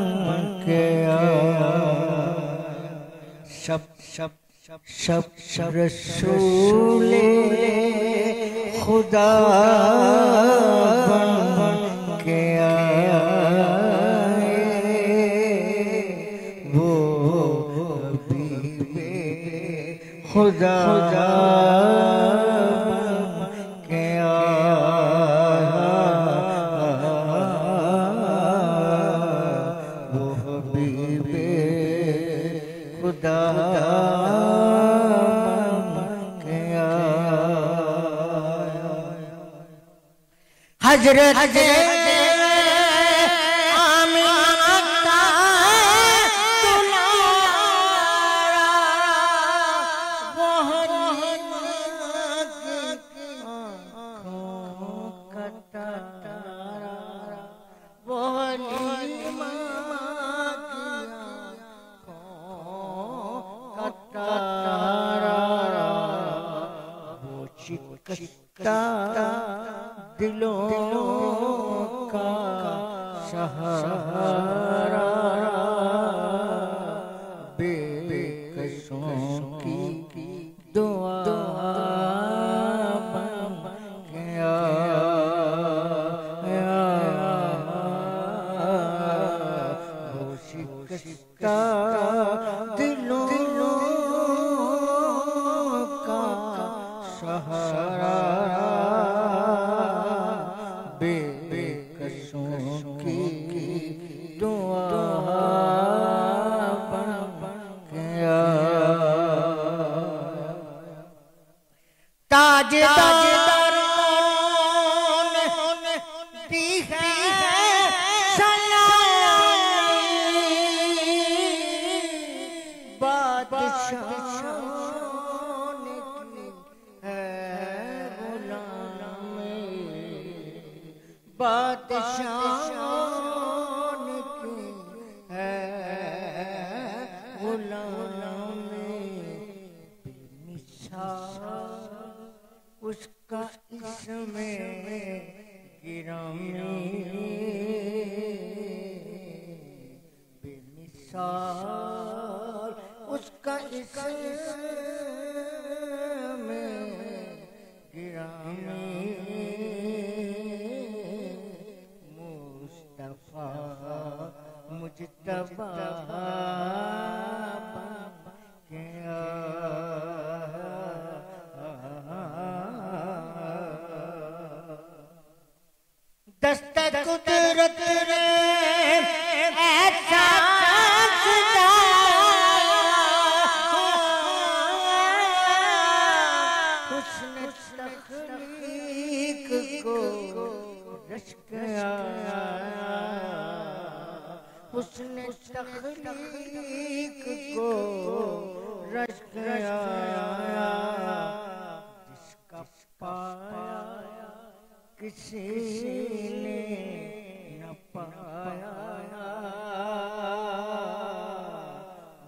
کے آیا شب رسول خدا بن کے آیا وہ حبیب خدا بن کے آیا وہ حبیب خدا حضرت آمینہ دلارا آنکھوں کا تارا وہ حلیمہ کا تارا وہ شکستہ دلوں کا سہارا بے کسوں کی دعا بن کے آیا وہ شکستہ دلوں کا سہارا تاجداروں نے دی ہے سلامی بادشاہوں نے کی ہے غلامی بادشاہوں نے کی ہے غلامی بے مثال اس کا اسم گرامی بے مثال اس کا اسم گرامی مصطفیٰ مجتبی دست قدرت نے ایسا حسن تخلیق کو رشک آیا حسن تخلیق کو رشک آیا جس کا پایا کسی نے نہ پایا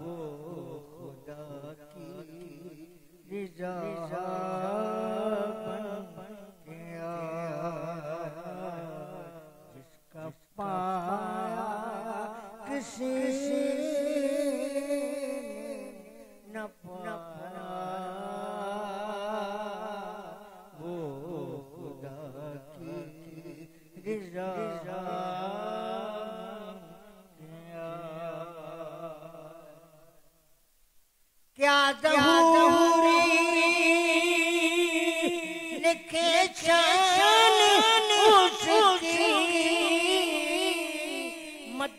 وہ خدا کی رضا بن کے آیا جس کا پایا کسی نے نہ پایا کیا ظہوری لکھے شان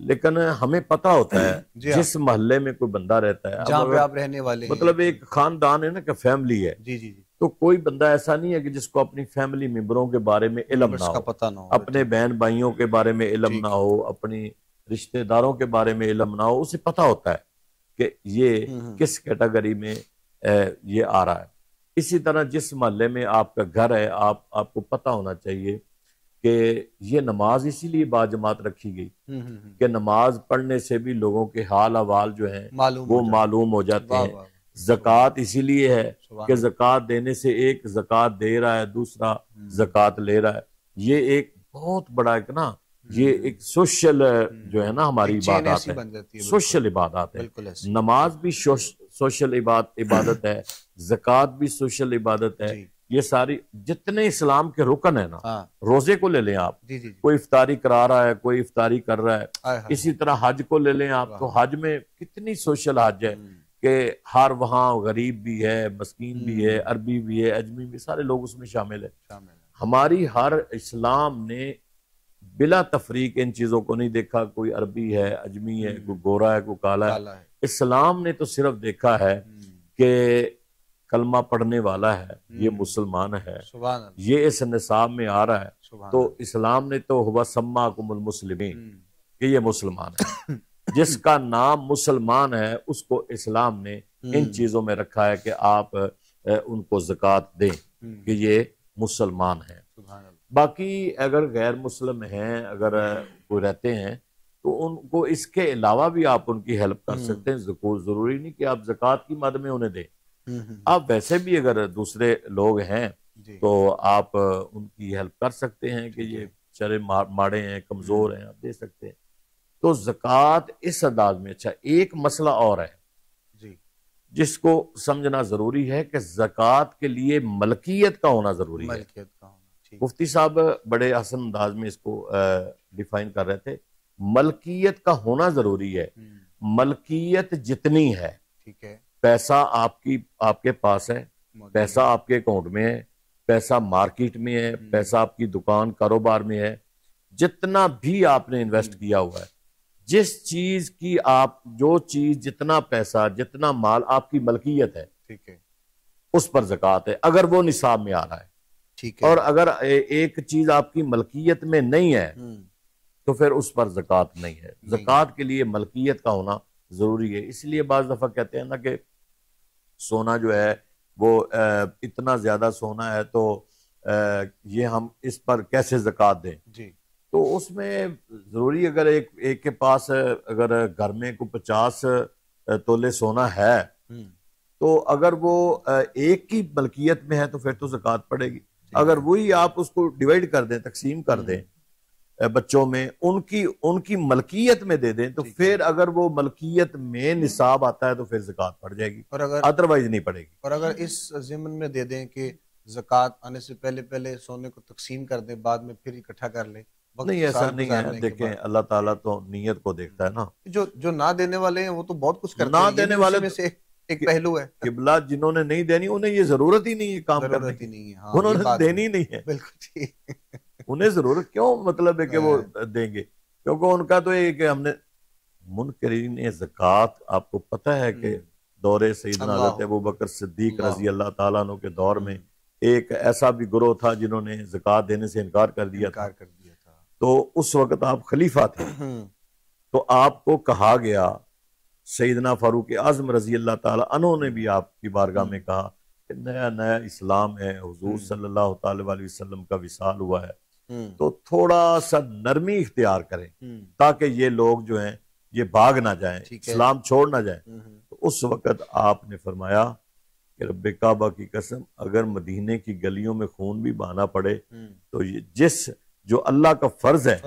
لیکن ہمیں پتہ ہوتا ہے جی ہاں، جس محلے میں کوئی بندہ رہتا ہے، اب جہاں پہ اگر آپ رہنے والے ہیں، مطلب ایک خاندان ہے نا کہ فیملی ہے، جی جی جی، تو کوئی بندہ ایسا نہیں ہے کہ جس کو اپنی فیملی ممبروں کے بارے میں علم اس نہ کا ہو، پتہ نہ ہو، اپنے بہن بھائیوں کے بارے میں علم ٹھیک نہ ہو، اپنی رشتہ داروں کے بارے میں علم نہ ہو، اسے پتہ ہوتا ہے کہ یہ کس کیٹیگری میں یہ آ رہا ہے۔ اسی طرح جس محلے میں آپ کا گھر ہے، آپ کو پتہ ہونا چاہیے کہ یہ نماز اسی لیے باجماعت رکھی گئی کہ نماز پڑھنے سے بھی لوگوں کے حال احوال جو ہیں وہ معلوم ہو جاتے ہیں۔ زکوٰۃ اسی لیے ہے کہ زکوٰۃ دینے سے ایک زکوٰۃ دے رہا ہے، دوسرا زکوٰۃ لے رہا ہے۔ یہ ایک بہت بڑا ایک نا، یہ ایک سوشل جو ہے نا ہماری عبادات ہے، سوشل عبادات ہے۔ نماز بھی سوشل عبادت ہے، زکوٰۃ بھی سوشل عبادت ہے۔ یہ ساری جتنے اسلام کے رکن ہیں نا، روزے کو لے لیں آپ، کوئی افطاری کرا رہا ہے، کوئی افطاری کر رہا ہے، اسی طرح حج کو لے لیں آپ، تو حج میں کتنی سوشل حج ہے کہ ہر وہاں غریب بھی ہے، مسکین بھی ہے، عربی بھی ہے، اجمی بھی، سارے لوگ اس میں شامل ہیں۔ ہماری ہر اسلام نے بلا تفریق ان چیزوں کو نہیں دیکھا، کوئی عربی ہے، اجمی ہے، کوئی گورا ہے، کوئی کالا ہے۔ اسلام نے تو صرف دیکھا ہے کہ کلمہ پڑھنے والا ہے، یہ مسلمان ہے، یہ اس نصاب میں آ رہا ہے، تو اسلام نے تو ہوا سماکم المسلمین کہ یہ مسلمان ہے۔ جس کا نام مسلمان ہے اس کو اسلام نے ان چیزوں میں رکھا ہے کہ آپ ان کو زکوٰۃ دیں کہ یہ مسلمان ہیں۔ باقی اگر غیر مسلم ہیں، اگر کوئی رہتے ہیں تو ان کو اس کے علاوہ بھی آپ ان کی ہیلپ کر سکتے ہیں۔ ضروری نہیں کہ آپ زکوٰۃ کی مد میں انہیں دیں، آپ ویسے بھی اگر دوسرے لوگ ہیں تو آپ ان کی ہیلپ کر سکتے ہیں کہ یہ چرے ماڑے ہیں، کمزور ہیں، آپ دے سکتے ہیں۔ تو زکوٰۃ اس انداز میں۔ اچھا، ایک مسئلہ اور ہے جس کو سمجھنا ضروری ہے کہ زکوٰۃ کے لیے ملکیت کا ہونا ضروری ہے۔ مفتی صاحب بڑے حسن انداز میں اس کو ڈیفائن کر رہے تھے۔ ملکیت کا ہونا ضروری ہے۔ ملکیت جتنی ہے، پیسہ آپ کے پاس ہے، پیسہ آپ کے اکاؤنٹ میں ہے، پیسہ مارکیٹ میں ہے، پیسہ آپ کی دکان کاروبار میں ہے، جتنا بھی آپ نے انویسٹ کیا ہوا ہے، جس چیز کی جو چیز، جتنا پیسہ، جتنا مال آپ کی ملکیت ہے، اس پر زکوٰۃ ہے اگر وہ نصاب میں آ رہا ہے۔ اور اگر ایک چیز آپ کی ملکیت میں نہیں ہے تو پھر اس پر زکوٰۃ نہیں ہے۔ زکوٰۃ کے لیے ملکیت کا ہونا ضروری ہے۔ اس لیے بعض دفعہ کہتے ہیں نا کہ سونا جو ہے وہ اتنا زیادہ سونا ہے تو یہ ہم اس پر کیسے زکوٰۃ دیں؟ تو اس میں ضروری، اگر ایک کے پاس اگر گھر میں کوئی 50 تولے سونا ہے تو اگر وہ ایک کی ملکیت میں ہے تو پھر تو زکوٰۃ پڑے گی۔ اگر وہی آپ اس کو ڈیوائیڈ کر دیں، تقسیم کر دیں بچوں میں، ان کی ملکیت میں دے دیں، تو پھر اگر وہ ملکیت میں نصاب آتا ہے تو پھر زکوٰۃ پڑ جائے گی، ادروائز نہیں پڑے گی۔ اور اگر اس ضمن میں دے دیں کہ زکوٰۃ آنے سے پہلے سونے کو تقسیم کر دیں، بعد میں پھر اکٹھا کر لیں، نہیں، ایسا نہیں ہے۔ دیکھیں اللہ تعالیٰ تو نیت کو دیکھتا ہے نا۔ جو نہ دینے والے ہیں وہ تو بہت کچھ کرتے ہیں، نہ دینے والے میں سے ایک پہلو ہے۔ قبلہ جنہوں نے نہیں دینی انہیں یہ ضرورت ہی نہیں ہے کام کرنے کی، انہوں نے دینی نہیں ہے، بالکل انہیں ضرورت کیوں مطلب ہے کہ وہ دیں گے، کیونکہ ان کا تو یہ کہ ہم نے منکرین زکوٰۃ، آپ کو پتہ ہے کہ دور سیدنا حضرت ابوبکر صدیق رضی اللہ تعالیٰ عنہ کے دور میں ایک ایسا بھی گروہ تھا جنہوں نے زکوٰۃ دینے سے انکار کر دیا تھا۔ تو اس وقت آپ خلیفہ تھے، تو آپ کو کہا گیا، سیدنا فاروق اعظم رضی اللہ تعالیٰ عنہ نے بھی آپ کی بارگاہ میں کہا کہ نیا اسلام ہے، حضور صلی اللہ تعالی علیہ وسلم کا وصال ہوا ہے، تو تھوڑا سا نرمی اختیار کریں تاکہ یہ لوگ جو ہیں یہ بھاگ نہ جائیں، اسلام چھوڑ نہ جائیں۔ تو اس وقت آپ نے فرمایا کہ رب کعبہ کی قسم، اگر مدینے کی گلیوں میں خون بھی بہانا پڑے تو یہ جو اللہ کا فرض ہے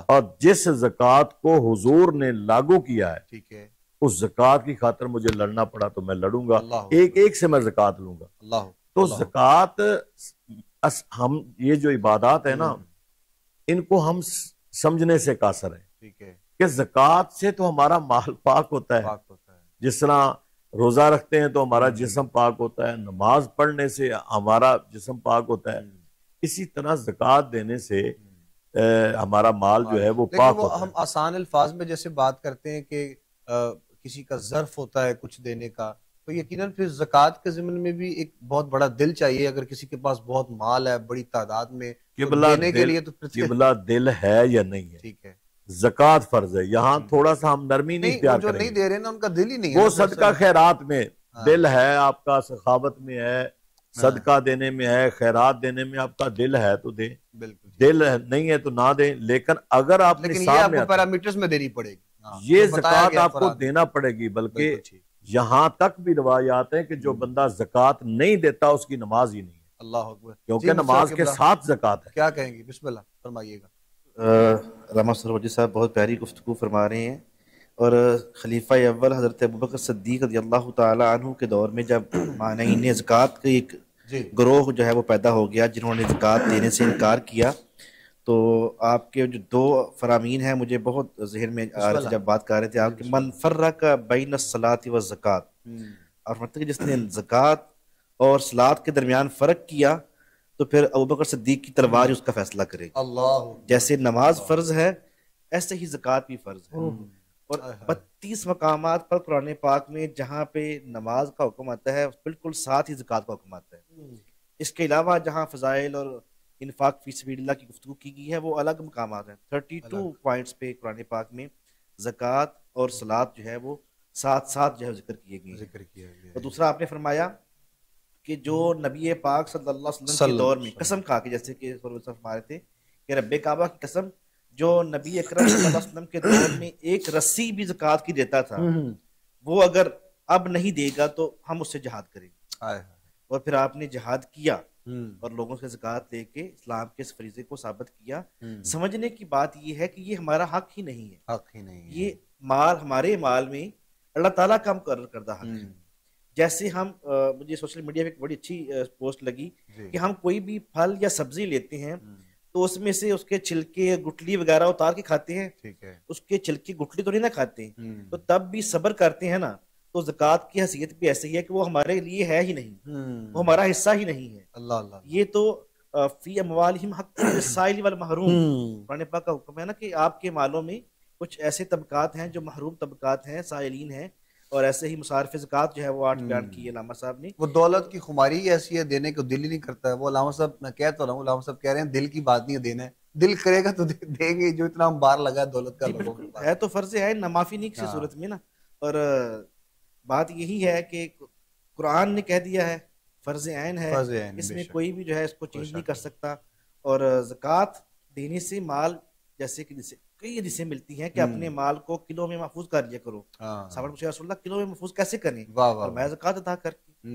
اور جس زکوٰۃ کو حضور نے لاگو کیا ہے، اس زکوٰۃ کی خاطر مجھے لڑنا پڑا تو میں لڑوں گا، ایک سے میں زکوٰۃ لوں گا۔ تو زکوٰۃ، ہم یہ جو عبادات ہے نا، ان کو ہم سمجھنے سے قاصر ہیں کہ زکوٰۃ سے تو ہمارا مال پاک ہوتا ہے، جس طرح روزہ رکھتے ہیں تو ہمارا جسم پاک ہوتا ہے، نماز پڑھنے سے ہمارا جسم پاک ہوتا ہے، اسی طرح زکوٰۃ دینے سے ہمارا مال جو ہے وہ لیکن پاک وہ ہوتا ہم ہے۔ آسان الفاظ میں جیسے بات کرتے ہیں کہ کسی کا ظرف ہوتا ہے کچھ دینے کا، تو یقیناً پھر زکوٰۃ کے ضمن میں بھی ایک بہت بڑا دل چاہیے. اگر کسی کے پاس بہت مال ہے بڑی تعداد میں تو قبلہ دینے کے دل، لیے تو پھر قبلہ دل ہے یا نہیں ہے، ٹھیک ہے. زکوٰۃ فرض ہے، یہاں تھوڑا سا ہم نرمی نہیں نہیں، اختیار وہ جو کریں نہیں گے، دے رہے نا ان کا دل ہی نہیں ہے وہ نا پھر صدقہ اصل میں. خیرات میں ہاں. دل ہے آپ کا، سخاوت میں ہے، صدقہ دینے میں ہے، خیرات دینے میں آپ کا دل ہے تو دیں، بالکل ٹھیک. دل نہیں ہے تو نہ دیں. لیکن اگر آپ لیکن یہ نصاب آپ میں کو آتا ہے پیرامیٹرز میں دینی پڑے گی. ہاں، یہ جو بتایا زکوٰۃ گیا آپ کو قرآن میں. دینا پڑے گی. بلکہ بالکل ٹھیک. یہاں تک بھی روایات ہیں کہ جو بندہ زکوٰۃ نہیں دیتا اس کی نماز ہی نہیں ہے، اللہ اکبر. کیونکہ جی نماز مفسر کے قبلہ، ساتھ زکوٰۃ ہے. کیا کہیں گے؟ بسم اللہ فرمائیے گا. راما سروجی صاحب بہت پیاری گفتگو فرما رہے ہیں. اور خلیفہ اول حضرت ابوبکر صدیق رضی اللہ تعالی عنہ کے دور میں جب مانعین زکوٰۃ کا ایک جی گروہ جو ہے وہ پیدا ہو گیا جنہوں نے زکوٰۃ دینے سے انکار کیا، تو آپ کے جو دو فرامین ہیں مجھے بہت ذہن میں آ رہے تھے جب بات کر رہے تھے آپ کہ من فرق بین الصلاۃ والزکوٰۃ، اور مطلب کہ جس نے زکوٰۃ اور صلاۃ کے درمیان فرق کیا تو پھر ابوبکر صدیق کی تلوار ہی اس کا فیصلہ کرے گی. اللہ. جیسے نماز فرض ہے ایسے ہی زکوٰۃ بھی فرض ہے. اور 32 مقامات پر قرآن پاک میں جہاں پہ نماز کا حکم آتا ہے بالکل ساتھ ہی زکوٰۃ کا حکم آتا ہے. اس کے علاوہ جہاں فضائل اور انفاق فی سبیل اللہ کی گفتگو کی گئی ہے وہ الگ مقامات ہیں. 32 پوائنٹس پہ قرآن پاک میں زکوٰۃ اور صلاۃ جو ہے وہ ساتھ ساتھ جو ہے ذکر کیے گئے ہیں. ذکر کیا گیا. اور دوسرا آپ نے فرمایا کہ جو نبی پاک صلی اللہ علیہ وسلم کے دور میں قسم کھا کے، جیسے کہ فرما رہے تھے کہ رب کعبہ کی قسم، جو نبی اکرم صلی اللہ علیہ وسلم کے دور میں ایک رسی بھی زکوٰۃ کی دیتا تھا وہ اگر اب نہیں دے گا تو ہم اس سے جہاد کریں گے. اور پھر آپ نے جہاد کیا اور لوگوں سے زکوٰۃ لے کے اسلام کے اس فریضے کو ثابت کیا. سمجھنے کی بات یہ ہے کہ یہ ہمارا حق ہی نہیں ہے، حق ہی نہیں ہے. یہ مال ہمارے مال میں اللہ تعالیٰ کا مقرر کردہ حق ہے. جیسے ہم مجھے سوشل میڈیا پہ ایک بڑی اچھی پوسٹ لگی کہ ہم کوئی بھی پھل یا سبزی لیتے ہیں تو اس میں سے اس کے چھلکے گٹلی وغیرہ اتار کے کھاتے ہیں، ٹھیک ہے. اس کے چھلکے گٹلی تو نہیں نہ کھاتے ہیں، تو تب بھی صبر کرتے ہیں نا. تو زکوٰۃ کی حیثیت بھی ایسے ہی ہے کہ وہ ہمارے لیے ہے ہی نہیں، وہ ہمارا حصہ ہی نہیں ہے. اللہ اللہ. یہ تو فی اموالہم حق للسائل والمحروم، قرآن پاک کا حکم ہے نا کہ آپ کے مالوں میں کچھ ایسے طبقات ہیں جو محروم طبقات ہیں، سائلین ہیں. اور ایسے ہی مصارف زکوٰۃ جو ہے وہ 8 بیان کی علامہ صاحب نے. وہ دولت کی خماری ایسی ہے دینے کو دل ہی نہیں کرتا ہے. وہ علامہ صاحب میں کہہ تو رہا ہوں، علامہ صاحب کہہ رہے ہیں دل کی بات نہیں ہے دینا ہے، دل کرے گا تو دیں گے. جو اتنا ہم بار لگا ہے دولت کا لوگوں کے پاس ہے تو فرض ہے نہ، معافی نہیں کسی صورت میں نا. اور بات یہی ہے کہ قرآن نے کہہ دیا ہے فرض عین ہے، اس میں کوئی بھی جو ہے اس کو چینج نہیں کر سکتا. اور زکوٰۃ دینے سے مال، جیسے کہ کئی حدیثیں ملتی ہیں کہ اپنے مال کو کلو میں محفوظ کر لیا کرو. صحابہ پوچھا رسول اللہ کلو میں محفوظ کیسے کریں؟ اور میں زکوٰۃ ادا کر کے.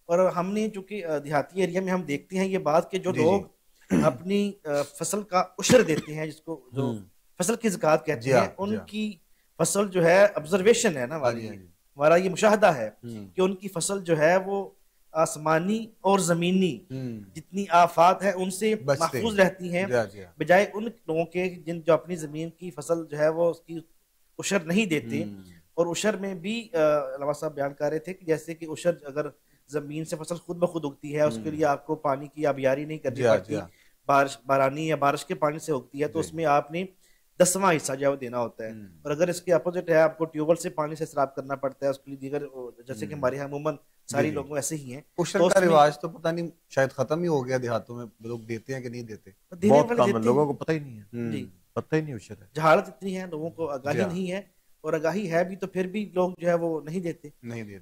اور ہم نے چونکہ دیہاتی ایریا میں ہم دیکھتے ہیں یہ بات کہ جو لوگ اپنی فصل کا عشر دیتے ہیں، جس کو جو فصل کی زکوٰۃ کہتے ہیں، ان کی فصل جو ہے آبزرویشن ہے نا ہمارا یہ مشاہدہ ہے کہ ان کی فصل جو ہے وہ آسمانی اور زمینی جتنی آفات ہیں ان سے محفوظ رہتی ہیں، بجائے ان لوگوں کے جو اپنی زمین کی فصل جو ہے وہ اس کی عشر نہیں دیتے. اور عشر میں بھی علامہ صاحب بیان کر رہے تھے کہ جیسے کہ عشر اگر زمین سے فصل خود بخود اگتی ہے، اس کے لیے آپ کو پانی کی آبیاری نہیں کرنی پڑتی، بارانی یا بارش کے پانی سے اگتی ہے، تو اس میں آپ نے 10واں حصہ جو ہے وہ دینا ہوتا ہے. اور اگر اس کے اپوزٹ ہے، آپ کو ٹیوبل سے پانی سے سراب کرنا پڑتا ہے، اس کے لیے دیگر جیسے کہ ہمارے یہاں عموماً ساری لوگوں ایسے ہی ہیں. عشر کا رواج تو پتہ نہیں شاید ختم ہی ہو گیا دیہاتوں میں، لوگ دیتے ہیں کہ نہیں دیتے؟ بہت کم ہے، لوگوں کو پتہ ہی نہیں ہے. جی پتہ ہی نہیں عشر ہے. جہالت اتنی ہے، لوگوں کو آگاہی نہیں ہے، اور آگاہی ہے بھی تو پھر بھی لوگ جو ہے وہ نہیں دیتے.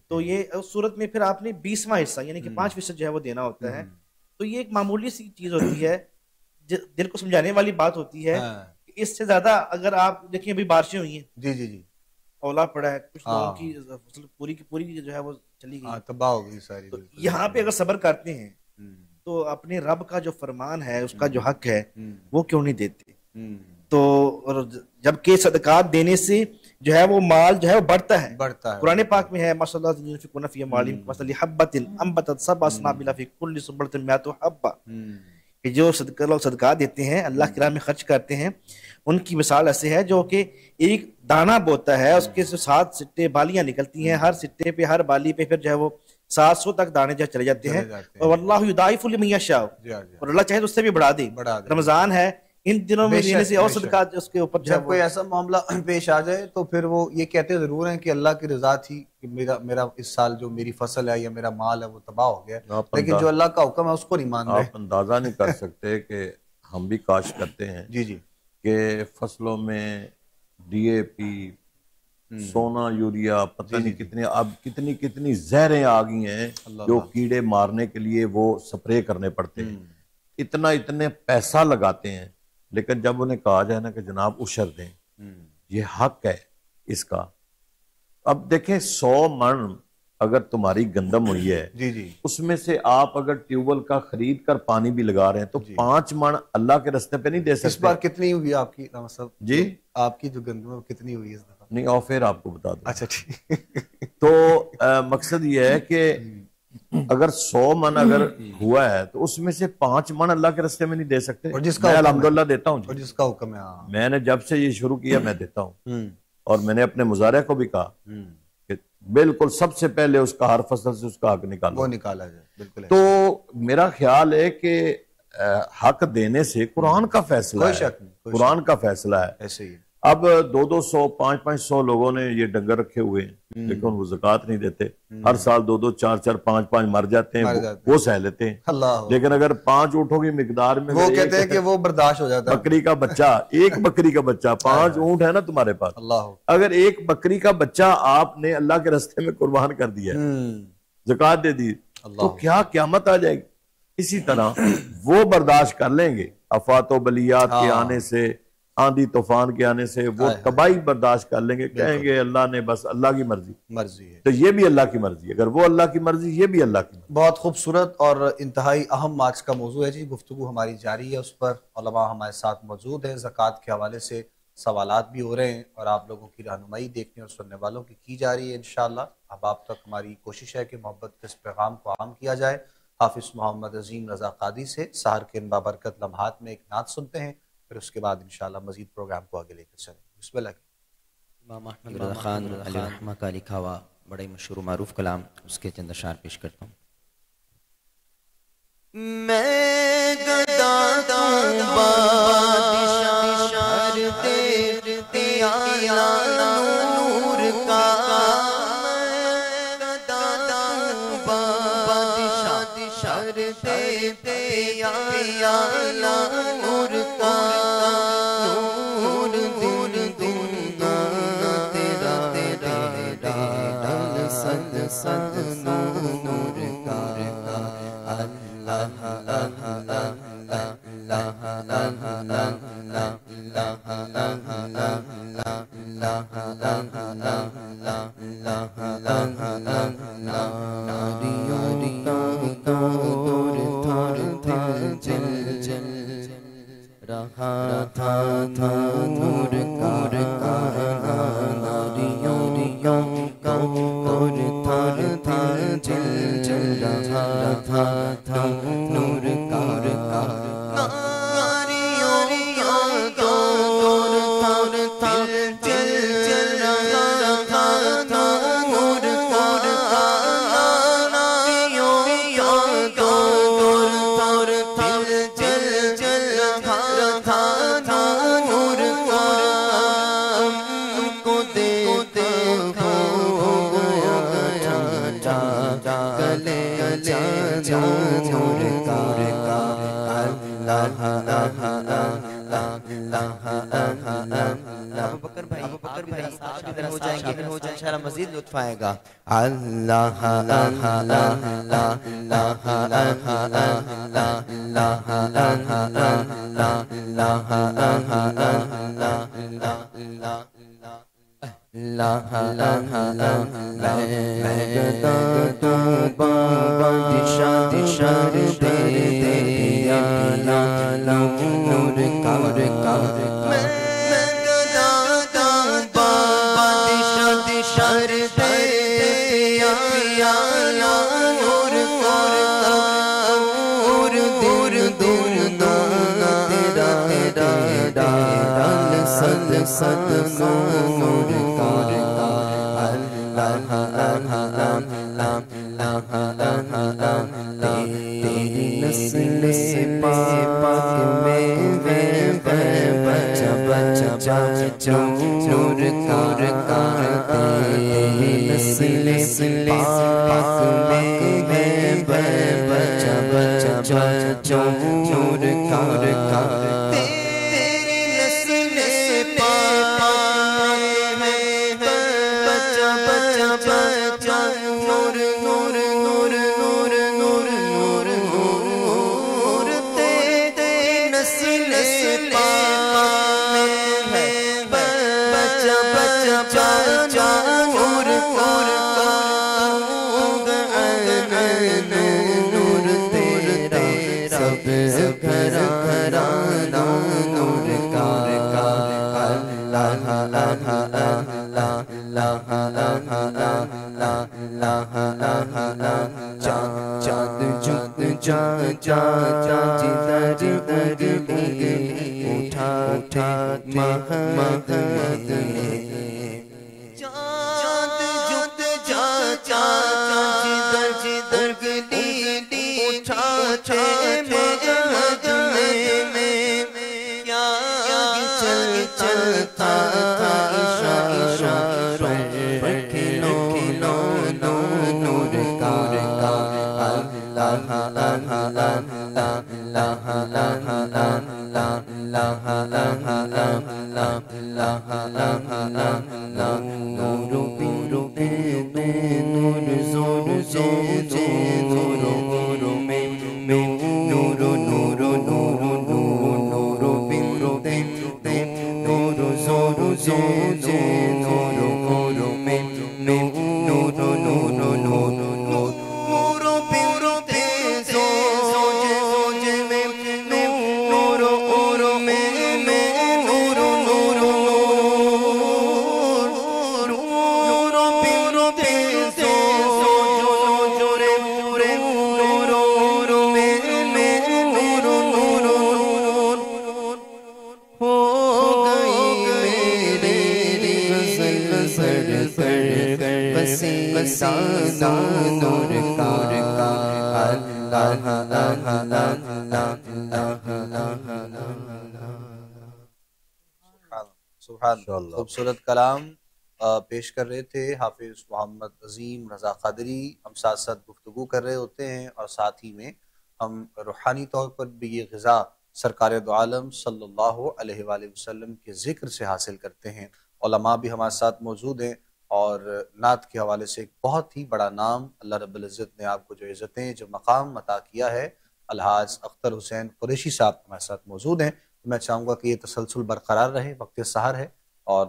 تو یہ اس صورت میں پھر آپ نے 20واں حصہ یعنی کہ 5% جو ہے وہ دینا ہوتا ہے. تو یہ ایک معمولی سی چیز ہوتی ہے، دل کو سمجھانے والی بات ہوتی ہے. اس سے زیادہ اگر آپ دیکھیں ابھی بارشیں ہوئی ہیں، جی اولا پڑا ہے، کچھ لوگوں کی فصل پوری کی پوری جو ہے وہ چلی گئی، تباہ ہو گئی ساری. تو یہاں پہ اگر صبر کرتے ہیں تو اپنے رب کا جو فرمان ہے، اس کا جو حق ہے، وہ کیوں نہیں دیتے؟ تو جبکہ صدقات دینے سے جو ہے وہ مال جو ہے وہ بڑھتا ہے. قرآن پاک میں ہے مَثَلُ الَّذِينَ يُنْفِقُونَ فِي أَمْوَالِهِمْ كَمَثَلِ حَبَّةٍ أَنبَتَتْ سَبْعَ سَنَابِلَ فِي كُلِّ سُنبُلَةٍ مِائَةُ حَبَّةٍ. کہ جو لوگ صدقات دیتے ہیں، اللہ کی راہ میں خرچ کرتے ہیں، ان کی مثال ایسے ہے جو کہ ایک دانہ بوتا ہے، اس کے 7 سٹے بالیاں نکلتی ہیں، ہر سٹے پہ ہر بالی پہ پھر جو ہے وہ 700 تک دانے جو چلے جاتے ہیں. اور واللہ یضاعف لمن یشاء، اور اللہ چاہے تو اس سے بھی بڑھا دے. رمضان ہے، ان دنوں میں بے شک، دینے سے اور بے شک۔ صدقات اس کے اوپر جو ہے جب کوئی ایسا معاملہ پیش آ جائے تو پھر وہ یہ کہتے ضرور ہیں کہ اللہ کی رضا تھی کہ میرا اس سال جو میری فصل ہے یا میرا مال ہے وہ تباہ ہو گیا، لیکن جو اللہ کا حکم ہے اس کو نہیں مان رہے۔ آپ اندازہ نہیں کر سکتے کہ ہم بھی کاشت کرتے ہیں جی جی، کہ فصلوں میں ڈی اے پی، سونا، یوریا، پتہ نہیں کتنے اب کتنی زہریں آ گئی ہیں جو کیڑے مارنے کے لیے وہ سپرے کرنے پڑتے ہیں، اتنے پیسہ لگاتے ہیں، لیکن جب انہیں کہا جائے نا کہ جناب عشر دیں، یہ حق ہے اس کا۔ اب دیکھیں 100 من اگر تمہاری گندم ہوئی ہے، جی جی، اس میں سے آپ اگر ٹیوبل کا خرید کر پانی بھی لگا رہے ہیں تو 5 من اللہ کے رستے پہ نہیں دے اس سکتے۔ بار کتنی ہوئی آپ کی رحمت صاحب؟ جی آپ کی جو گندم ہے وہ کتنی ہوئی اس دفعہ؟ نہیں، اور پھر آپ کو بتا دوں۔ اچھا ٹھیک۔ تو مقصد یہ ہے کہ اگر 100 من اگر ہوا ہے تو اس میں سے 5 من اللہ کے رستے میں نہیں دے سکتے، اور جس کا میں حکم ہے، الحمدللہ دیتا ہوں اور جی۔ جس کا حکم ہے، ہاں۔ میں نے جب سے یہ شروع کیا میں دیتا ہوں، اور میں نے اپنے مزارع کو بھی کہا کہ بالکل سب سے پہلے اس کا ہر فصل سے اس کا حق نکالو، وہ نکالا جائے، بالکل۔ تو میرا خیال ہے کہ حق دینے سے قرآن کا فیصلہ کوئی ہے، شک نہیں، کوئی قرآن کا فیصلہ ہے۔ ایسے ہی اب 200 500 لوگوں نے یہ ڈنگر رکھے ہوئے ہیں لیکن وہ زکوٰۃ نہیں دیتے، ہر سال 2 4 5 مر جاتے ہیں، وہ سہ لیتے ہیں۔ اللہ، لیکن اگر 5 اونٹوں کی مقدار میں وہ کہتے ہیں کہ وہ برداشت ہو جاتا ہے۔ بکری کا بچہ، ایک بکری کا بچہ، 5 اونٹ ہے نا تمہارے پاس، اللہ، اگر ایک بکری کا بچہ آپ نے اللہ کے راستے میں قربان کر دیا، زکوٰۃ دے دی، تو کیا قیامت آ جائے گی۔ اسی طرح وہ برداشت کر لیں گے، آفات و بلیات کے آنے سے، آندھی طوفان کے آنے سے، وہ تباہی برداشت کر لیں گے، کہیں گے اللہ نے بس اللہ کی مرضی ہے۔ تو یہ بھی اللہ کی مرضی، اگر وہ اللہ کی مرضی یہ بھی اللہ کی مرضی۔ بہت خوبصورت اور انتہائی اہم آج کا موضوع ہے جی، گفتگو ہماری جاری ہے اس پر، علماء ہمارے ساتھ موجود ہیں، زکوٰۃ کے حوالے سے سوالات بھی ہو رہے ہیں اور آپ لوگوں کی رہنمائی دیکھنے اور سننے والوں کی جا رہی ہے انشاءاللہ۔ اب آپ تک ہماری کوشش ہے کہ محبت کے اس پیغام کو عام کیا جائے۔ حافظ محمد عظیم رضا قادری سے سحر کے ان بابرکت لمحات میں ایک نعت سنتے ہیں، پھر اس کے بعد انشاءاللہ مزید پروگرام کو آگے لے کر چلیں۔ بسم اللہ۔ امام احمد رضا خان علیہ رحمہ کا لکھا ہوا بڑا ہی مشہور و معروف کلام، اس کے چند اشعار پیش کرتا ہوں۔ میں گدا دوں بادشاہ ہر دیتے آیا نور کا، میں گدا دوں بادشاہ ہر دیتے آیا نور کا، نور دور دنگا تیرا ڈال صد صد نور کا، اللہ اللہ رہا تھا نور کا، ناریوں کا نور تھا جل جل رہا تھا نور کا، ناریوں کا نور تھا جل جل رہا تھا نور کا، ناریوں کا نور تھا جل جل رہا تھا نور کا، ان کو دیتے ہو گیا گلے جا نور کا، اللہ ابو بکر بھائی ادھر ہو جائیں گے، انشاءاللہ مزید لطف آئے گا۔ اللہ صد نور کا، تیری نسل پاک میں نور کا نسل پاک میں ہے بچہ بچہ نور کا تیری نسل پاک میں بچہ بچہ نور نور نور نور نور نور نور تیری نسل پاک میں ہے بچہ بچہ نور نور تیرا سب گھرانہ نور کا اللہ اللہ چاند جدھر اٹھا محمد چاند جدھر اٹھا محمد میں کیا چلتا تھا اشاروں پر کھلو نور کا اللہ خوبصورت کلام پیش کر رہے تھے حافظ محمد عظیم رضا قادری. ہم ساتھ ساتھ گفتگو کر رہے ہوتے ہیں اور ساتھ ہی میں ہم روحانی طور پر بھی یہ غذا سرکار دو عالم صلی اللہ علیہ وآلہ وسلم کے ذکر سے حاصل کرتے ہیں. علماء بھی ہمارے ساتھ موجود ہیں اور نعت کے حوالے سے ایک بہت ہی بڑا نام اللہ رب العزت نے آپ کو جو عزتیں جو مقام عطا کیا ہے، الحاج اختر حسین قریشی صاحب ہمارے ساتھ موجود ہیں. میں چاہوں گا کہ یہ تسلسل برقرار رہے. وقت سحر ہے اور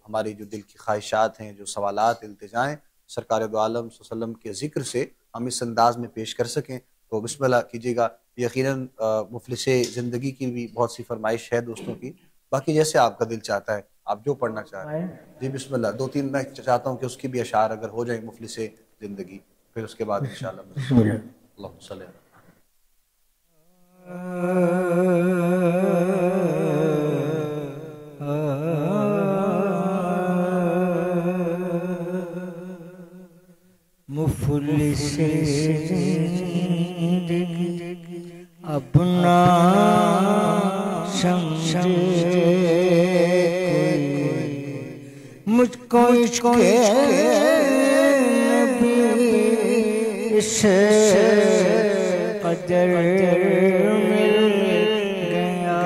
ہماری جو دل کی خواہشات ہیں، جو سوالات التجائیں سرکار دو عالم صلی اللہ علیہ وسلم کے ذکر سے ہم اس انداز میں پیش کر سکیں تو بسم اللہ کیجیے گا. یقیناً مفلس زندگی کی بھی بہت سی فرمائش ہے دوستوں کی، باقی جیسے آپ کا دل چاہتا ہے آپ جو پڑھنا چاہیں. جی بسم اللہ. 2-3 میں چاہتا ہوں کہ اس کی بھی اشعار اگر ہو جائیں مفلس زندگی، پھر اس کے بعد انشاءاللہ اللہم صلی اللہ. مفلس اپنا سمجھے مجھ کو عشق نبی سے قدر مل گیا.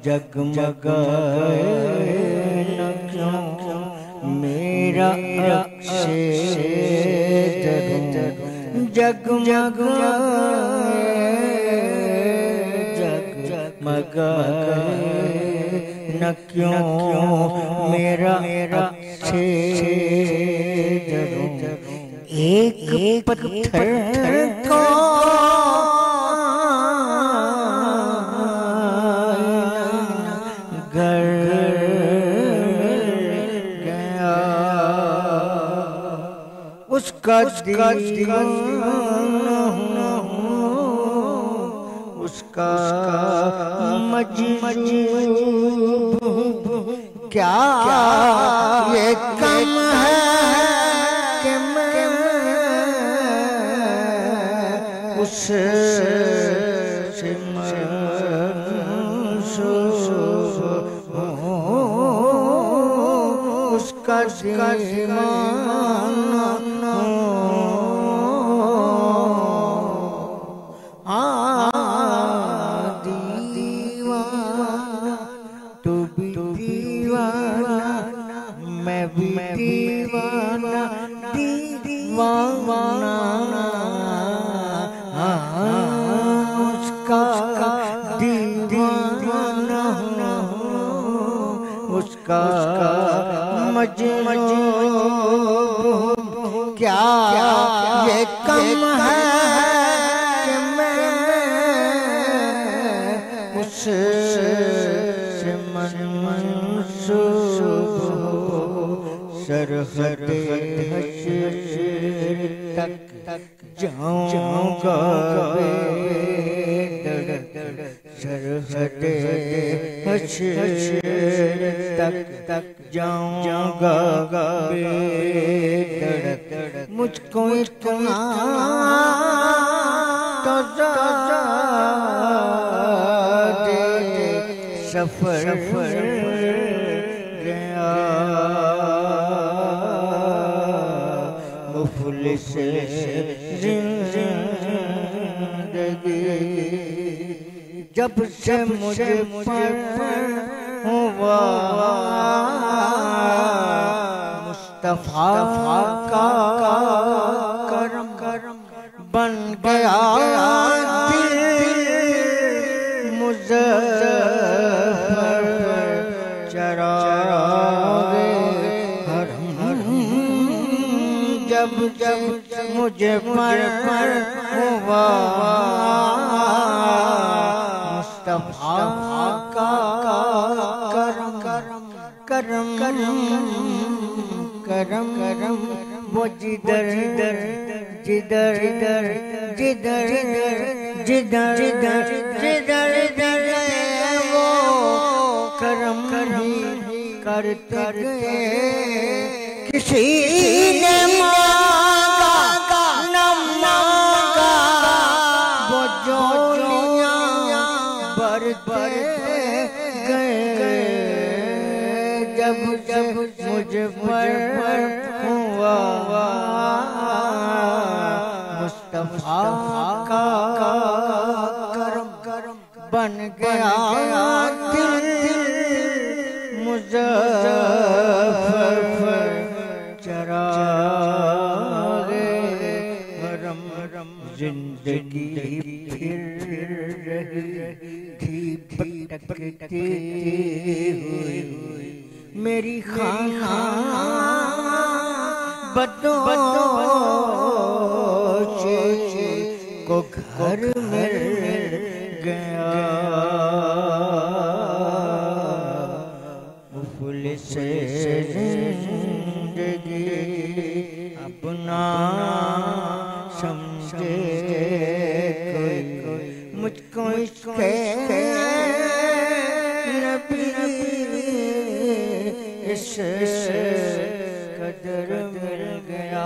جگمگائے نہ کیوں میرا عکس دروں، جگمگائے نہ کیوں میرا عکس دروں. ایک پتھر کو اس کا دیوانہ ہوں، اس کا مجذوب کیا یہ کم ہے کہ میں اس سے کا دیوانہ دیوانہ تو بھی دیوانہ میں بھی دیوانہ دیوانہ اس کا دیوانہ اس کا مجنون کیا یہ کم ہے کہ میں اس سے منسوب سرحد حشر تک جاؤں گا سرحد حشر تک جاؤں گا مجھ کو اتنا تو زیادہ سفر گیا مفلس زندگی جب سے مجھے پر ہوا مصطفیٰ کا کرم بن گیا دل مظفر چراغ حرم جب مجھے پر ہوا مصطفیٰ کا کرم وہ جدھر وہ کرم کرتے گئے کسی نے مانگا نہ مانگا وہ جولیاں برتے گئے جب مجھ پر ہوا مصطفیٰ کا کرم بن گیا دل مظفر چراغ حرم زندگی پھر رہی تھی بھٹکتی ہوئی میری خانہ بدوش کو گھر مل گیا مفلس زندگی اپنا سمجھے کوئی مجھ کو عشق نبی اس قدر مل گیا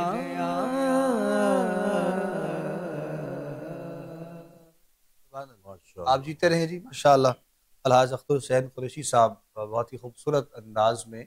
آپ جیتے رہیں جی ماشاءاللہ۔ الحاج اختر حسین قریشی صاحب بہت ہی خوبصورت انداز میں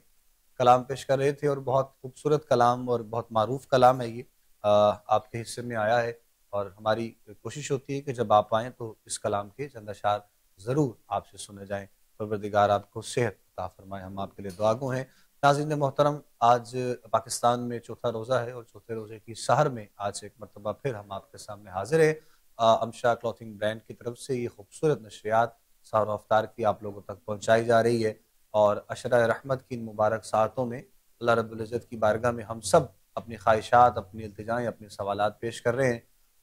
کلام پیش کر رہے تھے اور بہت خوبصورت کلام اور بہت معروف کلام ہے یہ آپ کے حصے میں آیا ہے اور ہماری کوشش ہوتی ہے کہ جب آپ آئیں تو اس کلام کے چند اشعار ضرور آپ سے سنے جائیں۔ پروردگار آپ کو صحت عطا فرمائے، ہم آپ کے لیے دعا گو ہیں۔ ناظرین محترم، آج پاکستان میں چوتھا روزہ ہے اور چوتھے روزے کی سحر میں آج ایک مرتبہ پھر ہم آپ کے سامنے حاضر ہیں۔ امشا کلوتھنگ برانڈ کی طرف سے یہ خوبصورت نشریات سحر و افطار کی آپ لوگوں تک پہنچائی جا رہی ہے اور عشرہ رحمت کی ان مبارک ساعتوں میں اللہ رب العزت کی بارگاہ میں ہم سب اپنی خواہشات، اپنی التجائیں، اپنے سوالات پیش کر رہے ہیں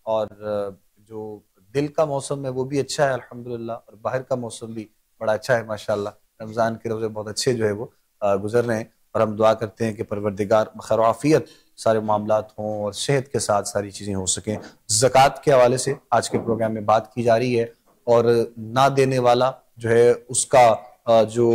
اور جو دل کا موسم ہے وہ بھی اچھا ہے الحمدللہ اور باہر کا موسم بھی بڑا اچھا ہے ماشاءاللہ۔ رمضان کے روزے بہت اچھے جو ہے وہ گزر رہے ہیں اور ہم دعا کرتے ہیں کہ پروردگار بخیر و عافیت سارے معاملات ہوں اور صحت کے ساتھ ساری چیزیں ہو سکیں۔ زکوٰۃ کے حوالے سے آج کے پروگرام میں بات کی جا رہی ہے اور نہ دینے والا جو ہے اس کا جو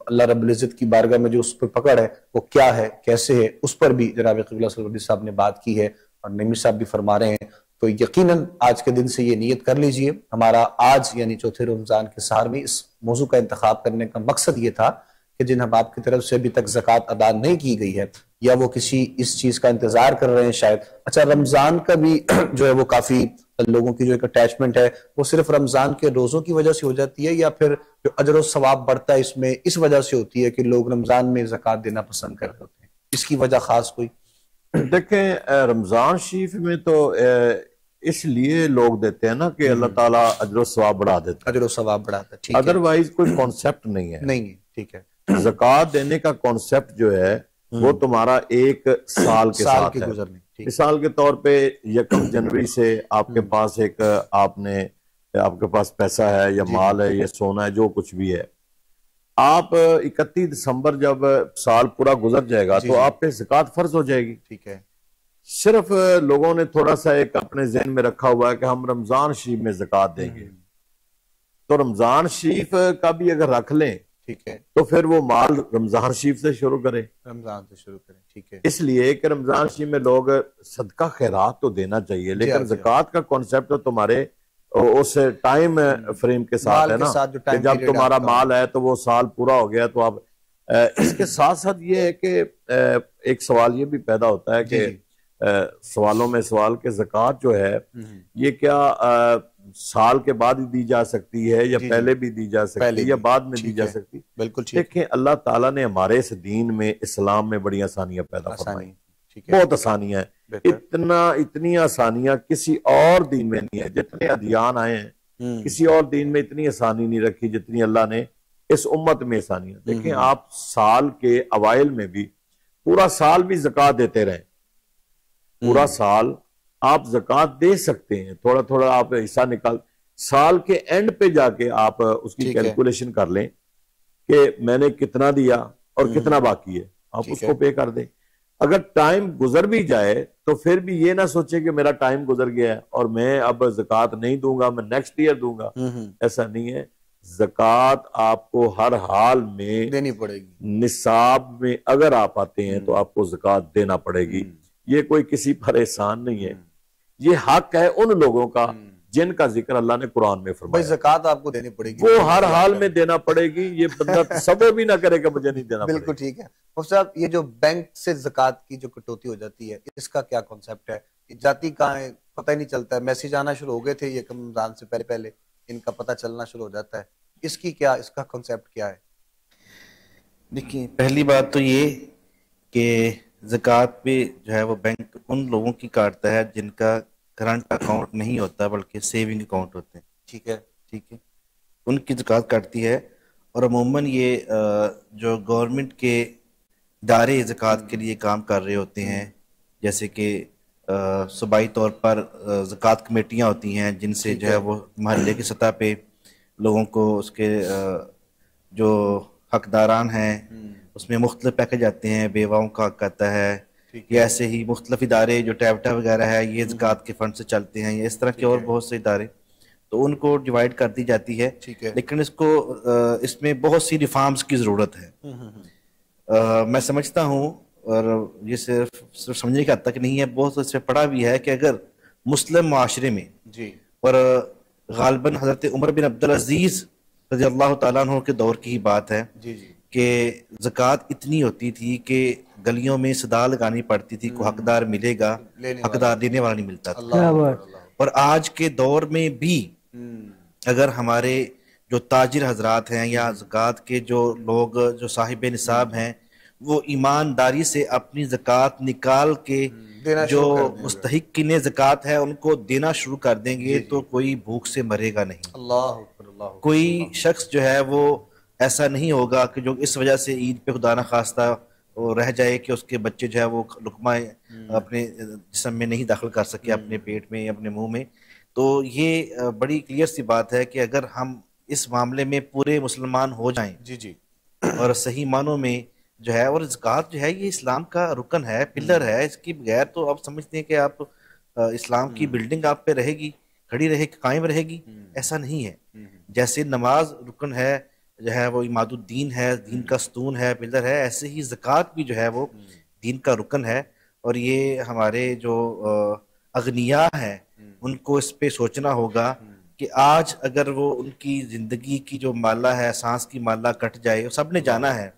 اللہ رب العزت کی بارگاہ میں جو اس پر پکڑ ہے وہ کیا ہے، کیسے ہے، اس پر بھی جناب قبلہ صلی اللہ علیہ صاحب نے بات کی ہے اور نعیمی صاحب بھی فرما رہے ہیں۔ تو یقیناً آج کے دن سے یہ نیت کر لیجئے، ہمارا آج یعنی چوتھے رمضان کے سحر میں اس موضوع کا انتخاب کرنے کا مقصد یہ تھا کہ جن احباب کی طرف سے ابھی تک زکوٰۃ ادا نہیں کی گئی ہے یا وہ کسی اس چیز کا انتظار کر رہے ہیں شاید. اچھا رمضان کا بھی جو ہے وہ کافی لوگوں کی جو ایک اٹیچمنٹ ہے وہ صرف رمضان کے روزوں کی وجہ سے ہو جاتی ہے یا پھر جو اجر و ثواب بڑھتا ہے اس میں اس وجہ سے ہوتی ہے کہ لوگ رمضان میں زکوٰۃ دینا پسند کر رہے ہوتے ہیں؟ اس کی وجہ خاص کوئی؟ دیکھیں رمضان شریف میں تو اس لیے لوگ دیتے ہیں نا کہ اللہ تعالیٰ اجر و ثواب بڑھا دیتا ہے. اجر و ثواب بڑھاتا ہے. ادروائز کوئی کانسیپٹ نہیں ہے. نہیں ہے. ٹھیک ہے. زکوٰۃ دینے کا کانسیپٹ جو ہے وہ تمہارا ایک سال کے ساتھ ہے. مثال کے طور پہ 1 جنوری سے آپ کے پاس آپ کے پاس پیسہ ہے یا مال ہے یا سونا ہے جو کچھ بھی ہے, آپ 31 دسمبر جب سال پورا گزر جائے گا تو آپ پہ زکوٰۃ فرض ہو جائے گی. ٹھیک ہے. صرف لوگوں نے تھوڑا سا ایک اپنے ذہن میں رکھا ہوا ہے کہ ہم رمضان شریف میں زکوٰۃ دیں گے, تو رمضان شریف کا بھی اگر رکھ لیں ٹھیک ہے تو پھر وہ مال رمضان شریف سے شروع کریں. رمضان سے شروع کریں. ٹھیک ہے. اس لیے کہ رمضان شریف میں لوگ صدقہ خیرات تو دینا چاہیے, لیکن زکوٰۃ کا کانسیپٹ تو تمہارے اس ٹائم فریم کے ساتھ ہے نا کہ جب تمہارا مال ہے تو وہ سال پورا ہو گیا تو اب اس کے ساتھ ساتھ یہ ہے کہ ایک سوال یہ بھی پیدا ہوتا ہے کہ سوالوں میں سوال کہ زکوٰۃ جو ہے یہ کیا سال کے بعد ہی دی جا سکتی ہے یا پہلے بھی دی جا سکتی ہے یا بعد میں دی جا سکتی؟ بالکل. دیکھیں اللہ تعالیٰ نے ہمارے اس دین میں اسلام میں بڑی آسانیاں پیدا فرمائی, بہت آسانیاں ہیں. اتنی آسانیاں کسی اور دین میں نہیں ہے. جتنے ادیان آئے ہیں کسی اور دین میں اتنی آسانی نہیں رکھی جتنی اللہ نے اس امت میں آسانیاں. دیکھیں آپ سال کے اوائل میں بھی پورا سال بھی زکوٰۃ دیتے رہیں, پورا سال آپ زکوٰۃ دے سکتے ہیں, تھوڑا تھوڑا آپ حصہ نکال, سال کے اینڈ پہ جا کے آپ اس کی کیلکولیشن کر لیں کہ میں نے کتنا دیا اور کتنا باقی ہے, آپ اس کو پے کر دیں. اگر ٹائم گزر بھی جائے تو پھر بھی یہ نہ سوچے کہ میرا ٹائم گزر گیا ہے اور میں اب زکوٰۃ نہیں دوں گا, میں نیکسٹ ایئر دوں گا. ایسا نہیں ہے. زکوٰۃ آپ کو ہر حال میں دینی پڑے گی. نصاب میں اگر آپ آتے ہیں تو آپ کو زکوٰۃ دینا پڑے گی. یہ کوئی کسی پر احسان نہیں ہے, یہ حق ہے ان لوگوں کا جن کا ذکر اللہ نے قرآن میں فرمایا. زکوٰۃ آپ کو دینی پڑے گی, وہ ہر حال میں دینا پڑے گی. یہ بندہ تصور بھی نہ کرے کہ مجھے نہیں دینا پڑے گا. بالکل ٹھیک ہے. مفتی صاحب یہ جو بینک سے زکوٰۃ کی جو کٹوتی ہو جاتی ہے اس کا کیا کانسیپٹ ہے؟ جاتی کہاں ہے پتہ ہی نہیں چلتا ہے. میسیج آنا شروع ہو گئے تھے یہ رمضان سے پہلے ان کا پتہ چلنا شروع ہو جاتا ہے. اس کا کانسیپٹ کیا ہے؟ دیکھیں پہلی بات تو یہ کہ زکوٰۃ پہ جو ہے وہ بینک ان لوگوں کی کاٹتا ہے جن کا کرنٹ اکاؤنٹ نہیں ہوتا بلکہ سیونگ اکاؤنٹ ہوتے ہیں. ٹھیک ہے. ٹھیک ہے, ان کی زکوٰۃ کاٹتی ہے. اور عموماً یہ جو گورنمنٹ کے ادارے زکوٰۃ کے لیے کام کر رہے ہوتے ہیں, جیسے کہ صوبائی طور پر زکوٰۃ کمیٹیاں ہوتی ہیں جن سے جو ہے وہ محلے کی سطح پہ لوگوں کو اس کے جو حقداران ہیں اس میں مختلف پیکج آتے ہیں. بیواؤں کا حق آتا ہے, یا ایسے ہی مختلف ادارے جو ٹیبٹا وغیرہ ہے یہ زکوٰۃ کے فنڈ سے چلتے ہیں, یا اس طرح کے اور بہت سے ادارے, تو ان کو ڈیوائیڈ کر دی جاتی ہے. لیکن اس میں بہت سی ریفارمز کی ضرورت ہے. میں سمجھتا ہوں, اور یہ صرف سمجھنے کا حد تک نہیں ہے, بہت اس سے پڑھا بھی ہے کہ اگر مسلم معاشرے میں اور غالباً حضرت عمر بن عبدالعزیز رضی اللہ تعالیٰ عنہ کے دور کی ہی بات ہے کہ زکوٰۃ اتنی ہوتی تھی کہ گلیوں میں صدا لگانی پڑتی تھی کوئی حقدار ملے گا, حقدار دینے والا نہیں ملتا تھا. اور آج کے دور میں بھی اگر ہمارے جو تاجر حضرات ہیں یا زکوٰۃ کے جو لوگ جو صاحب نصاب ہیں وہ ایمانداری سے اپنی زکوٰۃ نکال کے جو مستحقین زکوٰۃ ہے ان کو دینا شروع کر دیں گے تو کوئی بھوک سے مرے گا نہیں. کوئی شخص جو ہے وہ ایسا نہیں ہوگا کہ جو اس وجہ سے عید پہ خدا نخواستہ رہ جائے کہ اس کے بچے جو ہے وہ لقمہ اپنے جسم میں نہیں داخل کر سکے, اپنے پیٹ میں یا اپنے منہ میں. تو یہ بڑی کلیئر سی بات ہے کہ اگر ہم اس معاملے میں پورے مسلمان ہو جائیں اور صحیح معنوں میں جو ہے, اور زکوٰۃ جو ہے یہ اسلام کا رکن ہے, پلر ہے, اس کی بغیر تو آپ سمجھتے ہیں کہ آپ اسلام کی بلڈنگ آپ پہ رہے گی, کھڑی رہے گی, قائم رہے گی, ایسا نہیں ہے. جیسے نماز رکن ہے جو ہے وہ عماد الدین ہے, دین کا ستون ہے, پلر ہے, ایسے ہی زکوٰۃ بھی جو ہے وہ دین کا رکن ہے. اور یہ ہمارے جو اغنیاء ہیں ان کو اس پہ سوچنا ہوگا کہ آج اگر وہ ان کی زندگی کی جو مالہ ہے، سانس کی مالہ کٹ جائے، سب نے جانا ہے،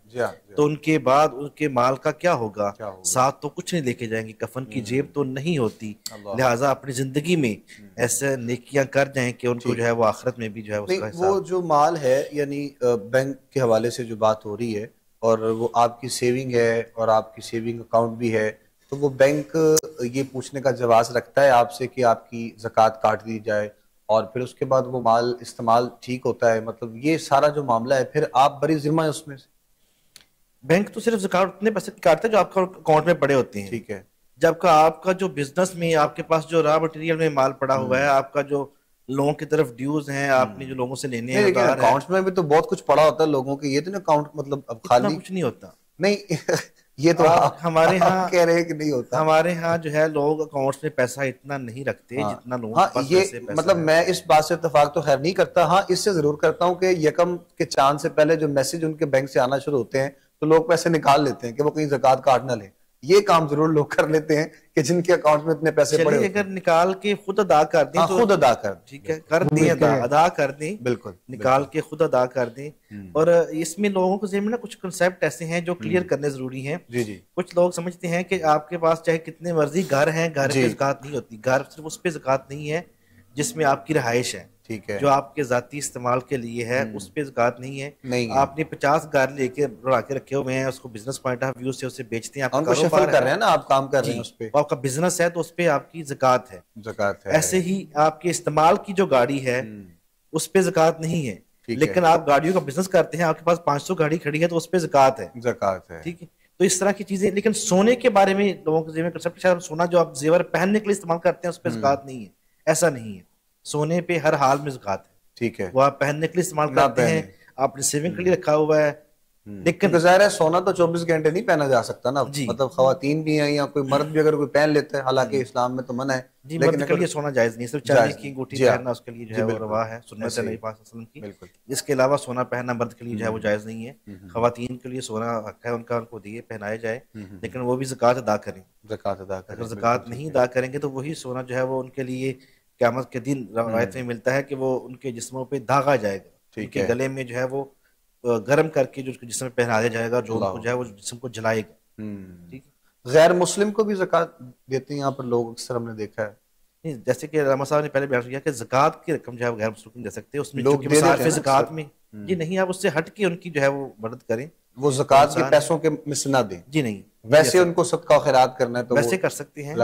تو ان کے بعد ان کے مال کا کیا ہوگا؟ ساتھ تو کچھ نہیں لے کے جائیں گے، کفن کی جیب تو نہیں ہوتی، لہٰذا اپنی زندگی میں ایسے نیکیاں کر جائیں کہ ان کو جو ہے وہ آخرت میں بھی جو ہے اس کا حساب۔ وہ جو مال ہے یعنی بینک کے حوالے سے جو بات ہو رہی ہے اور وہ آپ کی سیونگ ہے اور آپ کی سیونگ اکاؤنٹ بھی ہے، تو وہ بینک یہ پوچھنے کا جواز رکھتا ہے آپ سے کہ آپ کی زکوٰۃ کاٹ دی جائے اور پھر اس کے بعد وہ مال استعمال ٹھیک ہوتا ہے؟ مطلب یہ سارا جو معاملہ ہے پھر آپ بری ذمہ ہیں اس میں سے؟ بینک تو صرف زکوٰۃ اتنے پیسے کاٹتا ہے جو آپ کا اکاؤنٹ میں پڑے ہوتے ہیں، ٹھیک ہے، جبکہ آپ کا جو بزنس میں آپ کے پاس جو را مٹیریل میں مال پڑا ہوا ہے، آپ کا جو لوگوں کی طرف ڈیوز ہیں، آپ نے جو لوگوں سے لینے ہیں، لیکن اکاؤنٹ میں بھی تو بہت کچھ پڑا ہوتا ہے لوگوں کے، یہ تو نہیں اکاؤنٹ مطلب اب خالی کچھ نہیں ہوتا، نہیں یہ تو ہمارے ہاں کہہ رہے ہیں کہ نہیں ہوتا، ہمارے ہاں جو ہے لوگ اکاؤنٹس میں پیسہ اتنا نہیں رکھتے جتنا لوگوں کے پاس یہ مطلب میں اس بات سے اتفاق تو خیر نہیں کرتا، ہاں اس سے ضرور کرتا ہوں کہ یکم کے چاند سے پہلے جو میسج ان کے بینک سے آنا شروع ہوتے ہیں تو لوگ پیسے نکال لیتے ہیں کہ وہ کہیں زکوٰۃ کاٹ نہ لیں، یہ کام ضرور لوگ کر لیتے ہیں کہ جن کے اکاؤنٹ میں اتنے پیسے پڑے، اگر نکال کے خود ادا کر دیں تو خود ادا کر، ٹھیک ہے، کر دیں، ادا کر دیں، بالکل نکال کے خود ادا کر دیں۔ اور اس میں لوگوں کو ذہن میں نا کچھ کنسیپٹ ایسے ہیں جو کلیئر کرنے ضروری ہیں۔ جی کچھ لوگ سمجھتے ہیں کہ آپ کے پاس چاہے کتنے مرضی گھر ہیں، گھر پہ زکوٰۃ نہیں ہوتی، گھر صرف اس پہ زکوٰۃ نہیں ہے جس میں آپ کی رہائش ہے، ٹھیک ہے، جو آپ کے ذاتی استعمال کے لیے ہے، اس پہ زکوٰۃ نہیں ہے۔ آپ نے 50 گھر لے کے بنا کے رکھے ہوئے ہیں، اس کو بزنس پوائنٹ آف ویو سے اسے بیچتے ہیں، آپ شفل کر رہے ہیں نا، آپ کام کر رہے ہیں اس پہ، آپ کا بزنس ہے تو اس پہ آپ کی زکوٰۃ ہے، زکوٰۃ ہے۔ ایسے ہی آپ کے استعمال کی جو گاڑی ہے اس پہ زکوٰۃ نہیں ہے، لیکن آپ گاڑیوں کا بزنس کرتے ہیں، آپ کے پاس 500 گاڑی کھڑی ہے تو اس پہ زکوٰۃ ہے، زکوٰۃ ہے، ٹھیک ہے۔ تو اس طرح کی چیزیں، لیکن سونے کے بارے میں لوگوں کے ذہن میں کنسیپٹ شاید سونا جو آپ زیور پہننے کے لیے استعمال کرتے ہیں اس پہ زکوٰۃ نہیں ہے، ایسا نہیں ہے، سونے پہ ہر حال میں زکوٰۃ ہے، ٹھیک ہے، وہ آپ پہننے کے لیے استعمال کرتے ہیں، آپ نے سیونگ کے لیے رکھا ہوا ہے، لیکن ظاہر ہے سونا تو 24 گھنٹے نہیں پہنا جا سکتا نا، مطلب خواتین بھی ہیں یا کوئی مرد بھی اگر کوئی پہن لیتا ہے، حالانکہ اسلام میں تو منع ہے، لیکن کے لیے سونا جائز نہیں، صرف چاندی کی انگوٹھی پہننا اس کے لیے جو ہے وہ روا ہے، سنت ہے نبی پاک صلی اللہ علیہ وسلم کی۔ اس کے علاوہ سونا پہننا مرد کے لیے جو ہے وہ جائز نہیں ہے، خواتین کے لیے سونا حق ہے ان کا، ان کو دیے پہنایا جائے، لیکن وہ بھی زکوٰۃ ادا کریں، زکوٰۃ ادا کریں۔ اگر زکوٰۃ نہیں ادا کریں گے تو وہی سونا جو ہے وہ ان کے لیے قیامت کے دن روایت میں ملتا ہے کہ وہ ان کے جسموں پہ داغا جائے گا، ٹھیک ہے، گلے میں جو ہے وہ گرم کر کے جو اس کو جسم میں پہنایا جائے گا، جو ان کو جو ہے وہ جسم کو جلائے گا، ٹھیک ہے۔ غیر مسلم کو بھی زکوٰۃ دیتے ہیں یہاں پر لوگ، اکثر ہم نے دیکھا ہے، نہیں، جیسے کہ علامہ صاحب نے پہلے بیان کیا کہ زکوٰۃ کی رقم جو ہے وہ غیر مسلم کو دے سکتے ہیں، اس میں لوگ مصارف زکوٰۃ میں جی نہیں، آپ اس سے ہٹ کے ان کی جو ہے وہ مدد کریں، وہ زکوٰۃ کے پیسوں کے میں سے نہ دیں، جی نہیں، ویسے ان کو صدقہ و خیرات کرنا ہے تو ویسے کر سکتے ہیں،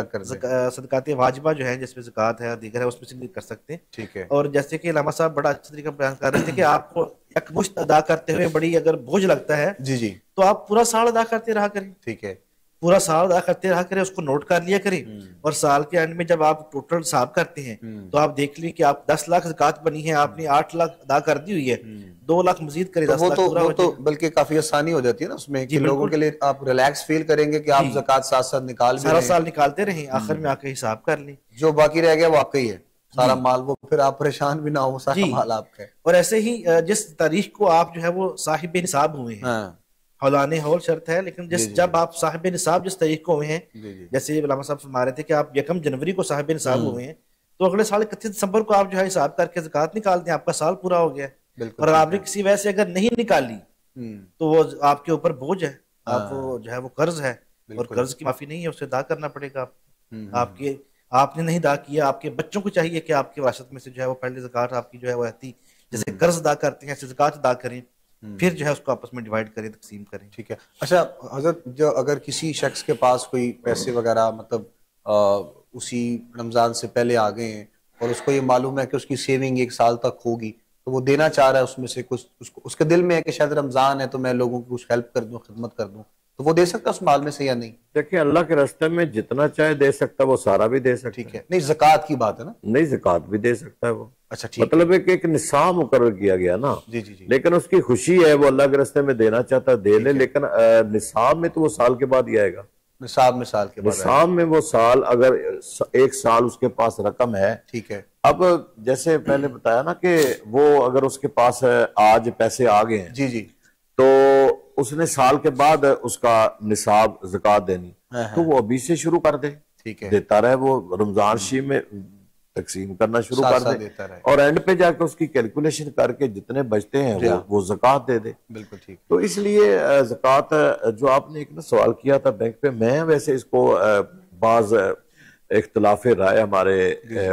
صدقات واجبہ جو ہے جس میں زکوٰۃ ہے دیگر ہے اس میں سے کر سکتے ہیں، ٹھیک ہے۔ اور جیسے کہ علامہ صاحب بڑا اچھا طریقہ بیان کر رہے تھے کہ آپ کو ایک مشت ادا کرتے ہوئے بڑی اگر بوجھ لگتا ہے جی جی تو آپ پورا سال ادا کرتے رہا کریں، ٹھیک ہے، پورا سال ادا کرتے رہا کریں، اس کو نوٹ کر لیا کریں، اور سال کے اینڈ میں جب آپ ٹوٹل حساب کرتے ہیں تو آپ دیکھ لیں کہ آپ 10 لاکھ زکوٰۃ بنی ہے، آپ نے 8 لاکھ ادا کر دی ہوئی ہے، 2 لاکھ مزید کریں، 10 لاکھ پورا ہو جائے گا، بلکہ کافی آسانی ہو جاتی ہے نا اس میں کہ لوگوں کے لیے آپ ریلیکس فیل کریں گے کہ آپ زکوٰۃ ساتھ ساتھ نکال بھی سارا سال نکالتے رہیں، آخر میں آ کے حساب کر لیں، جو باقی رہ گیا وہ آپ کا ہی ہے سارا مال، وہ پھر آپ پریشان بھی نہ ہو، سارا مال آپ کا ہے۔ اور ایسے ہی جس تاریخ کو آپ جو ہے وہ صاحب نصاب ہوئے ہیں، حولان حول شرط ہے، لیکن جب آپ صاحب نصاب جس تاریخ کو ہوئے ہیں، جیسے علامہ صاحب فرما رہے تھے کہ آپ 1 جنوری کو صاحب نصاب ہوئے ہیں تو اگلے سال 31 دسمبر کو آپ جو ہے حساب کر کے زکوٰۃ نکال دیں، آپ کا سال پورا ہو گیا، اور آپ نے کسی وجہ سے اگر نہیں نکالی تو وہ آپ کے اوپر بوجھ ہے، آپ وہ جو ہے وہ قرض ہے، اور قرض کی معافی نہیں ہے، اسے ادا کرنا پڑے گا آپ نے نہیں ادا کیا، آپ کے بچوں کو چاہیے کہ آپ کی وراثت میں سے جو ہے وہ پہلے زکوٰۃ آپ کی جو ہے وہ رہتی، جیسے قرض ادا کرتے ہیں ایسے زکوٰۃ ادا کریں، پھر جو ہے اس کو آپس میں ڈیوائیڈ کریں، تقسیم کریں، ٹھیک ہے۔ اچھا حضرت، جو اگر کسی شخص کے پاس کوئی پیسے وغیرہ مطلب اسی رمضان سے پہلے آ گئے ہیں اور اس کو یہ معلوم ہے کہ اس کی سیونگ 1 سال تک ہوگی، تو وہ دینا چاہ رہا ہے اس میں سے کچھ، اس کے دل میں ہے کہ شاید رمضان ہے تو میں لوگوں کی کچھ ہیلپ کر دوں، خدمت کر دوں، تو وہ دے سکتا اس مال میں سے یا نہیں؟ دیکھیں اللہ کے راستے میں جتنا چاہے دے سکتا ہے، وہ سارا بھی دے سکتا ٹھیک ہے، نہیں زکوٰۃ کی بات ہے نا، نہیں زکوٰۃ بھی دے سکتا ہے وہ، اچھا ٹھیک، مطلب ہے کہ ایک نصاب مقرر کیا گیا نا، جی جی جی، لیکن اس کی خوشی ہے، وہ اللہ کے راستے میں دینا چاہتا ہے دے لے، لیکن نصاب میں تو وہ سال کے بعد ہی آئے گا، نصاب میں سال کے بعد نصاب میں وہ سال، اگر 1 سال اس کے پاس رقم ہے، ٹھیک ہے، اب جیسے پہلے بتایا نا کہ وہ اگر اس کے پاس آج پیسے آ گئے ہیں جی جی، تو اس نے سال کے بعد اس کا نصاب زکوٰۃ دینی، تو وہ ابھی سے شروع کر دے، ٹھیک ہے، دیتا رہے، وہ رمضان شریف میں تقسیم کرنا شروع ساتھ کر ساتھ دے دیتا رہے. اور اینڈ پہ جا کے اس کی کیلکولیشن کر کے جتنے بچتے ہیں وہ زکوٰۃ دے دے. بالکل ٹھیک. تو اس لیے زکوٰۃ جو آپ نے ایک نا سوال کیا تھا بینک پہ، میں ویسے اس کو بعض اختلاف رائے ہمارے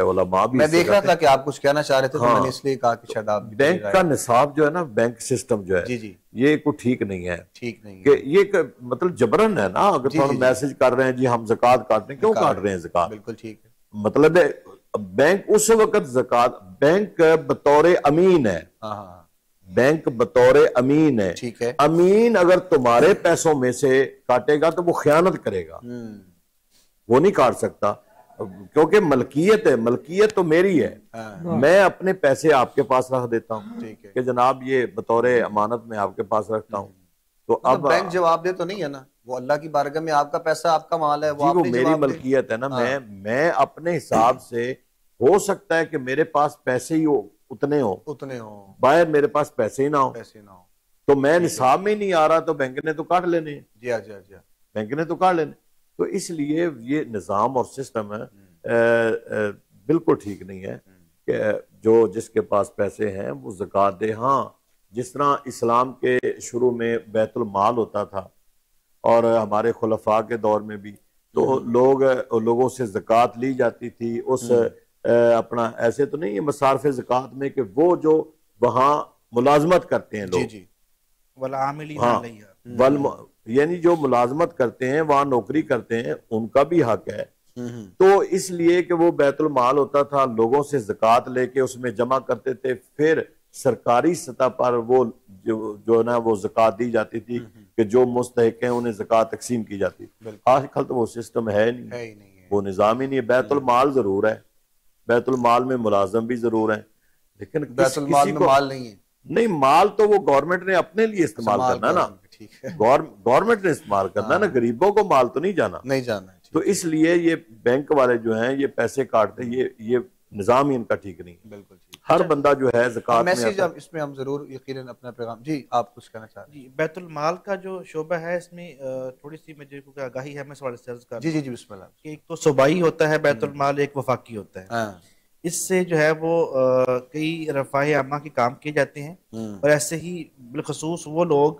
علماء بھی میں دیکھ رہا تھا کہ آپ کچھ کہنا چاہ رہے تھے تو میں نے اس لیے کہا کہ شاید آپ بینک کا نصاب جو ہے نا، بینک سسٹم جو ہے جی جی یہ کوئی ٹھیک نہیں ہے. ٹھیک نہیں کہ یہ مطلب جبرن ہے نا، اگر تھوڑا میسج کر رہے ہیں جی ہم زکوٰۃ کاٹ رہے ہیں، کیوں کاٹ رہے ہیں زکوٰۃ؟ بالکل ٹھیک ہے. مطلب ہے بینک اس وقت زکوٰۃ، بینک بطور امین ہے، ہاں بینک بطور امین ہے. ٹھیک ہے. امین اگر تمہارے پیسوں میں سے کاٹے گا تو وہ خیانت کرے گا، وہ نہیں کاٹ سکتا کیونکہ ملکیت ہے، ملکیت تو میری ہے. میں اپنے پیسے آپ کے پاس رکھ دیتا ہوں کہ جناب یہ بطور امانت میں آپ کے پاس رکھتا ہوں. تو اب بینک جواب دے تو نہیں ہے نا، وہ اللہ کی بارگاہ میں آپ کا پیسہ آپ کا مال ہے، وہ میری ملکیت ہے نا. میں اپنے حساب سے، ہو سکتا ہے کہ میرے پاس پیسے ہی اتنے ہوں، باہر میرے پاس پیسے ہی نہ ہو، تو میں نصاب میں ہی نہیں آ رہا تو بینک نے تو کاٹ لینے. جی ہاں بینک نے تو کاٹ لینے. تو اس لیے یہ نظام اور سسٹم ہے بالکل ٹھیک نہیں ہے کہ جو جس کے پاس پیسے ہیں وہ زکوٰۃ دے. ہاں جس طرح اسلام کے شروع میں بیت المال ہوتا تھا اور ہمارے خلفاء کے دور میں بھی، تو لوگوں سے زکوٰۃ لی جاتی تھی. اس اپنا ایسے تو نہیں ہے مصارف زکوٰۃ میں کہ وہ جو وہاں ملازمت کرتے ہیں لوگ، یعنی جو ملازمت کرتے ہیں وہاں نوکری کرتے ہیں، ان کا بھی حق ہے. تو اس لیے کہ وہ بیت المال ہوتا تھا، لوگوں سے زکوٰۃ لے کے اس میں جمع کرتے تھے، پھر سرکاری سطح پر وہ جو نا وہ زکوٰۃ دی جاتی تھی کہ جو مستحق ہیں انہیں زکوٰۃ تقسیم کی جاتی. آج کل تو وہ سسٹم ہے نہیں، وہ نظام ہی نہیں ہے. بیت المال ضرور ہے، بیت المال میں ملازم بھی ضرور ہیں، لیکن بیت المال میں مال نہیں ہے. نہیں، مال تو وہ گورنمنٹ نے اپنے لیے استعمال کرنا ہے نا، گورنمنٹ نے استعمال کرنا ہے نا، غریبوں کو مال تو نہیں جانا. تو اس لیے یہ بینک والے جو ہیں یہ پیسے کاٹتے، یہ نظام ہی ان کا ٹھیک نہیں. بالکل ٹھیک. ہر بندہ جو ہے زکوٰۃ میسج اس میں ہم ضرور یقیناً اپنا پیغام. جی آپ کچھ کہنا چاہ رہے ہیں؟ جی بیت المال کا جو شعبہ ہے اس میں تھوڑی سی مجھے کو آگاہی ہے، میں سوال سے عرض کر جی بسم اللہ. کہ ایک تو صوبائی ہوتا ہے بیت المال، ایک وفاقی ہوتا ہے. اس سے جو ہے وہ کئی رفاہ عامہ کے کام کیے جاتے ہیں، اور ایسے ہی بالخصوص وہ لوگ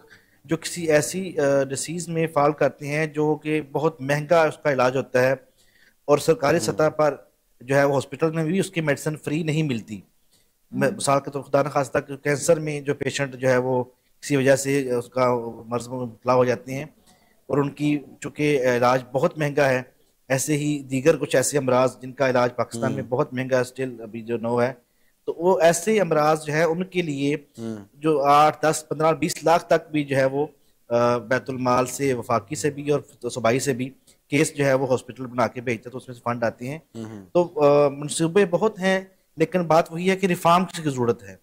جو کسی ایسی ڈیسیز میں فال کرتے ہیں جو کہ بہت مہنگا اس کا علاج ہوتا ہے، اور سرکاری سطح پر جو ہے وہ ہاسپٹل میں بھی اس کی میڈیسن فری نہیں ملتی. مثال کے طور خدا نخواستہ کینسر میں جو پیشنٹ جو ہے وہ کسی وجہ سے اس کا مرض میں مبتلا ہو جاتے ہیں اور ان کی چونکہ علاج بہت مہنگا ہے، ایسے ہی دیگر کچھ ایسے امراض جن کا علاج پاکستان میں بہت مہنگا اسٹل ابھی جو نو ہے، تو وہ ایسے امراض جو ہے ان کے لیے جو 8 10 15 20 لاکھ تک بھی جو ہے وہ بیت المال سے، وفاقی سے بھی اور صوبائی سے بھی کیس جو ہے وہ ہاسپٹل بنا کے بھیجتے ہیں، تو اس میں سے فنڈ آتے ہیں. تو منصوبے بہت ہیں، لیکن بات وہی ہے کہ ریفارم کی ضرورت ہے،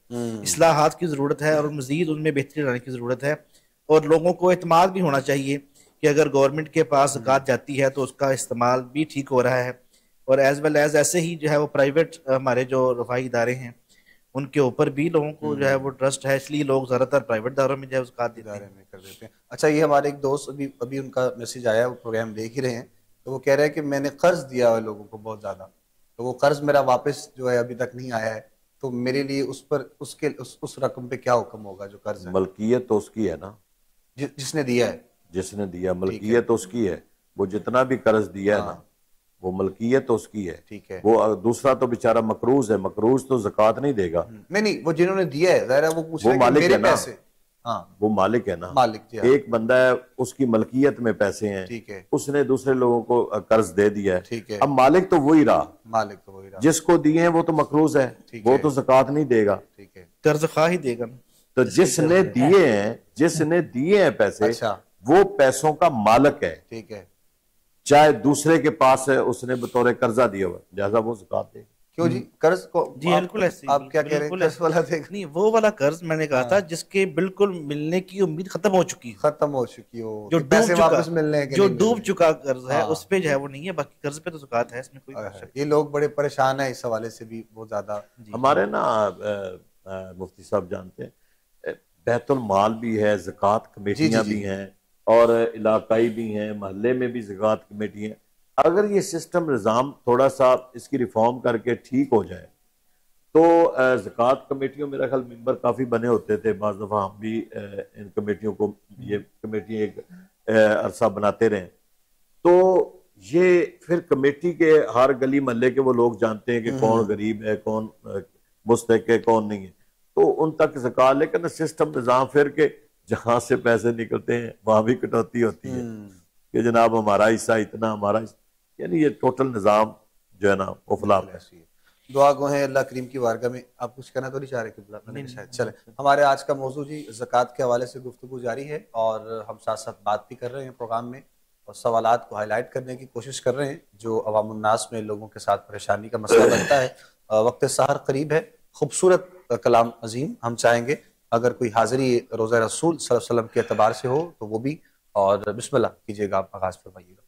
اصلاحات کی ضرورت ہے، اور مزید ان میں بہتری لانے کی ضرورت ہے. اور لوگوں کو اعتماد بھی ہونا چاہیے کہ اگر گورنمنٹ کے پاس زکوٰۃ جاتی ہے تو اس کا استعمال بھی ٹھیک ہو رہا ہے. اور ایز ویل ایز ایسے ہی جو ہے وہ پرائیویٹ ہمارے جو رفاہی ادارے ہیں ان کے اوپر بھی لوگوں کو جو ہے وہ ٹرسٹ ہے، اس لیے لوگ زیادہ تر پرائیویٹ اداروں میں جو ہے زکوٰۃ دیتے ہیں. اچھا، یہ ہمارے ایک دوست ابھی ان کا میسج آیا، وہ پروگرام دیکھ ہی رہے ہیں، تو وہ کہہ رہے ہیں کہ میں نے قرض دیا ہے لوگوں کو بہت زیادہ، تو وہ قرض میرا واپس جو ہے ابھی تک نہیں آیا ہے، تو میرے لیے اس پر اس رقم پہ کیا حکم ہوگا جو قرض ہے؟ ملکیت تو اس کی ہے نا، جس نے دیا ہے، جس نے دیا، ملکیت تو اس کی ہے. وہ جتنا بھی قرض دیا ہے نا وہ ملکیت تو اس کی ہے. ٹھیک ہے. وہ دوسرا تو بیچارہ مقروض ہے، مقروض تو زکوٰۃ نہیں دے گا. نہیں وہ جنہوں نے دیا ہے ظاہر ہے وہ پوچھ رہے ہیں کہ میرے پیسے، ہاں وہ مالک ہے نا، مالک. ایک بندہ ہے اس کی ملکیت میں پیسے ہیں، ٹھیک ہے، اس نے دوسرے لوگوں کو قرض دے دیا ہے، ٹھیک ہے، اب مالک تو وہی رہا، مالک تو وہی رہا، جس کو دیے ہیں وہ تو مقروض ہے، وہ تو زکوٰۃ نہیں دے گا. ٹھیک ہے، قرض خواہ ہی دے گا. تو جس نے دیے ہیں پیسے، وہ پیسوں کا مالک ہے. ٹھیک ہے، چاہے دوسرے کے پاس ہے اس نے بطور قرضہ دیا ہوا، لہٰذا وہ زکوٰۃ دے. کیوں جی قرض کو؟ جی بالکل ایسے آپ کیا کہہ رہے ہیں؟ قرض والا دے گا؟ نہیں، وہ والا قرض میں نے کہا تھا جس کے بالکل ملنے کی امید ختم ہو چکی ہو، جو پیسے واپس ملنے کے، جو ڈوب چکا قرض ہے اس پہ جو ہے وہ نہیں ہے، باقی قرض پہ تو زکوٰۃ ہے، اس میں کوئی. یہ لوگ بڑے پریشان ہیں اس حوالے سے بھی بہت زیادہ. ہمارے نا مفتی صاحب جانتے ہیں بیت المال بھی ہے، زکوٰۃ کمیٹیاں بھی ہیں، اور علاقائی بھی ہیں، محلے میں بھی زکوٰۃ کمیٹی ہیں. اگر یہ سسٹم نظام تھوڑا سا اس کی ریفارم کر کے ٹھیک ہو جائے تو زکوٰۃ کمیٹیوں میرا خیال ممبر کافی بنے ہوتے تھے، بعض دفعہ ہم بھی ان کمیٹیوں کو یہ کمیٹی ایک عرصہ بناتے رہے، تو یہ پھر کمیٹی کے ہر گلی محلے کے وہ لوگ جانتے ہیں کہ کون غریب ہے، کون مستحق ہے، کون نہیں ہے، تو ان تک زکوٰۃ، لیکن سسٹم نظام پھر کے جہاں سے پیسے نکلتے ہیں وہاں بھی کٹوتی ہوتی ہے کہ جناب ہمارا حصہ اتنا، ہمارا حصہ، یعنی یہ ٹوٹل نظام جو ہے نا وہ فلاح ہے۔ دعا گو ہیں اللہ کریم کی بارگاہ میں۔ آپ کچھ کہنا تو نہیں چاہ رہے کہ شاید چلیں، ہمارے آج کا موضوع جی زکوٰۃ کے حوالے سے گفتگو جاری ہے، اور ہم ساتھ ساتھ بات بھی کر رہے ہیں پروگرام میں، اور سوالات کو ہائی لائٹ کرنے کی کوشش کر رہے ہیں جو عوام الناس میں لوگوں کے ساتھ پریشانی کا مسئلہ بنتا ہے۔ وقت سحر قریب ہے، خوبصورت کلام عظیم ہم چاہیں گے اگر کوئی حاضری روزہ رسول صلی اللہ علیہ وسلم کے اعتبار سے ہو تو وہ بھی، اور بسم اللہ کیجیے گا، آپ آغاز فرمائیے گا۔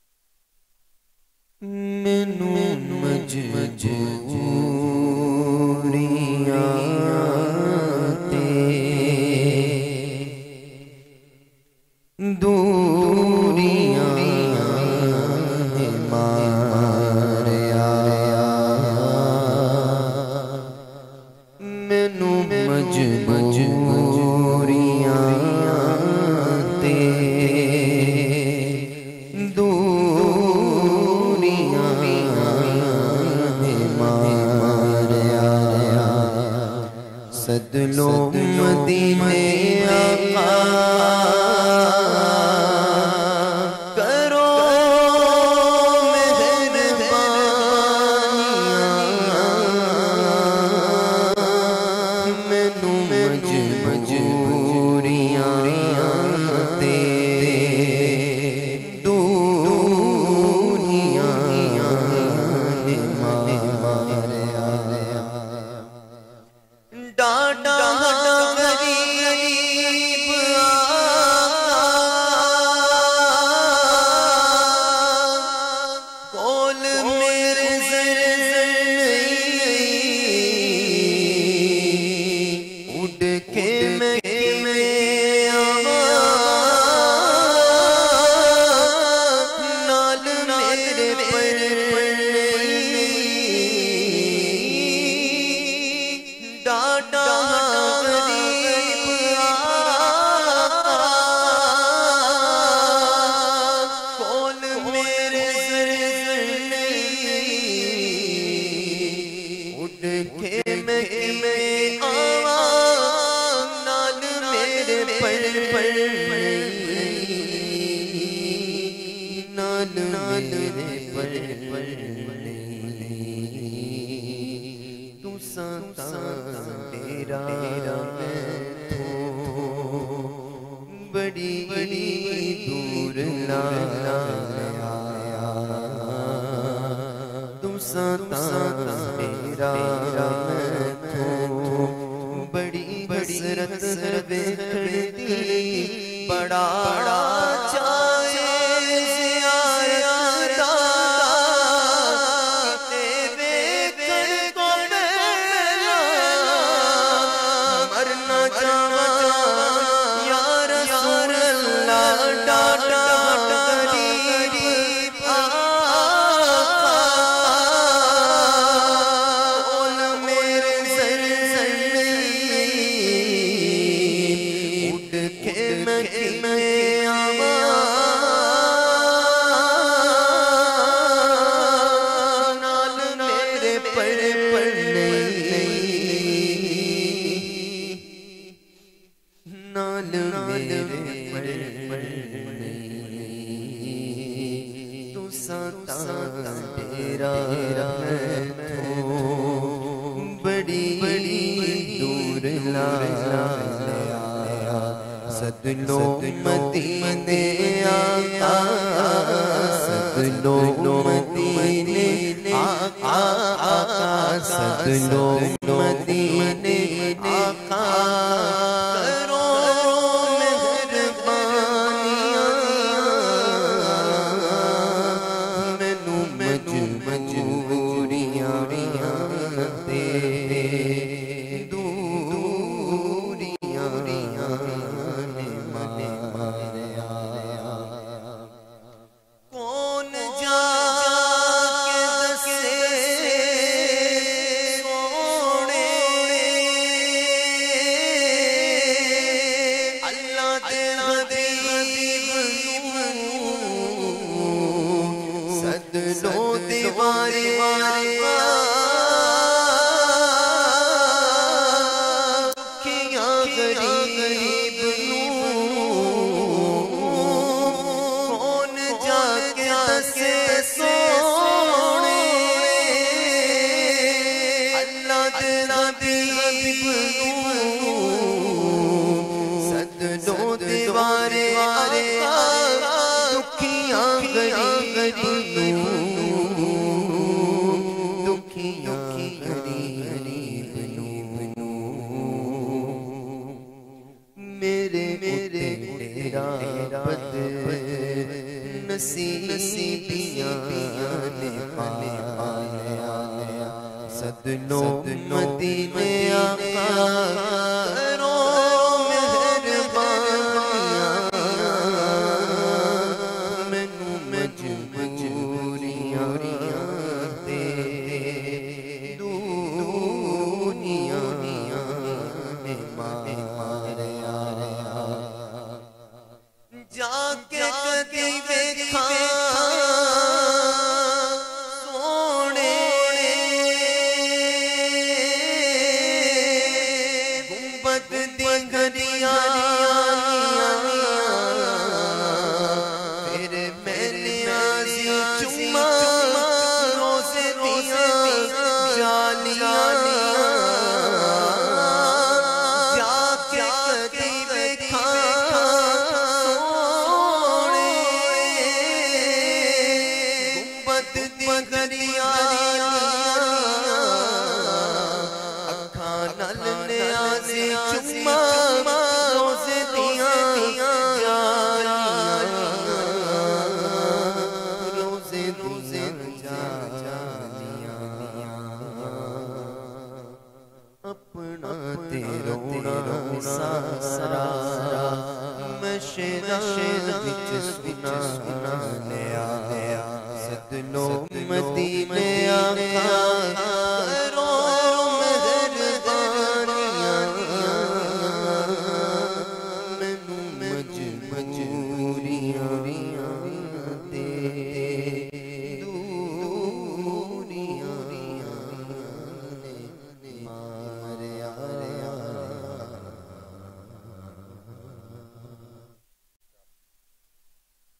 کون جا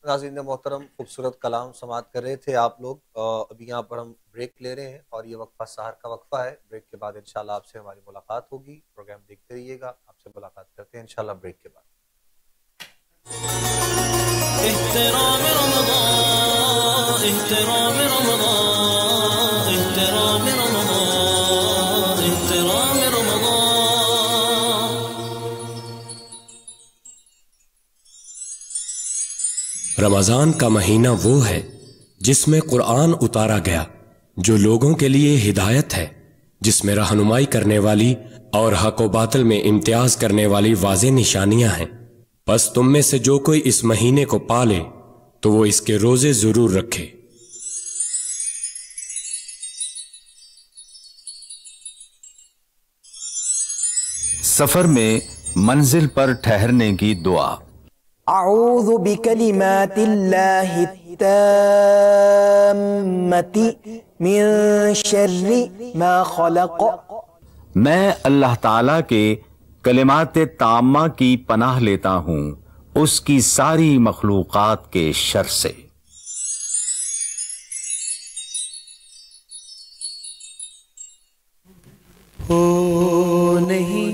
ناظرین محترم خوبصورت کلام سماعت کر رہے تھے آپ لوگ. ابھی یہاں پر ہم بریک لے رہے ہیں اور یہ وقفہ سحر کا وقفہ ہے. بریک کے بعد انشاءاللہ آپ سے ہماری ملاقات ہوگی. پروگرام دیکھتے رہیے گا. آپ سے ملاقات کرتے ہیں انشاءاللہ بریک کے بعد. احترام رمضان احترام رمضان احترام رمضان احترام رمضان. رمضان کا مہینہ وہ ہے جس میں قرآن اتارا گیا، جو لوگوں کے لیے ہدایت ہے، جس میں رہنمائی کرنے والی اور حق و باطل میں امتیاز کرنے والی واضح نشانیاں ہیں. بس تم میں سے جو کوئی اس مہینے کو پالے تو وہ اس کے روزے ضرور رکھے. سفر میں منزل پر ٹھہرنے کی دعا. اعوذ بکلمات اللہ التامۃ من شر ما خلق. میں اللہ تعالیٰ کے کلمات تامہ کی پناہ لیتا ہوں اس کی ساری مخلوقات کے شر سے. ہو نہیں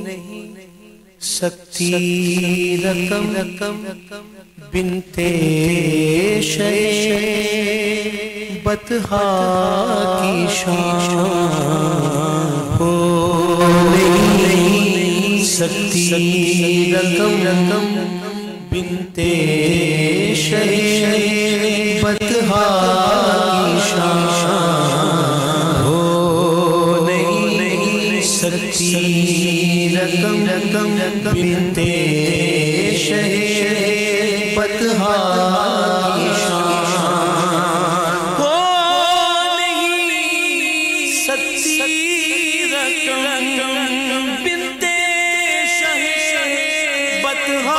سکتی رقم بنتے شے بطحا کی شان. ہو نہیں سکتی رقم بنتے شے بطحا کی شان. ہو نہیں سکتی رقم بنتے شے بطحا کی شان. ہو نہیں سکتی رقم بنتے شے بطحا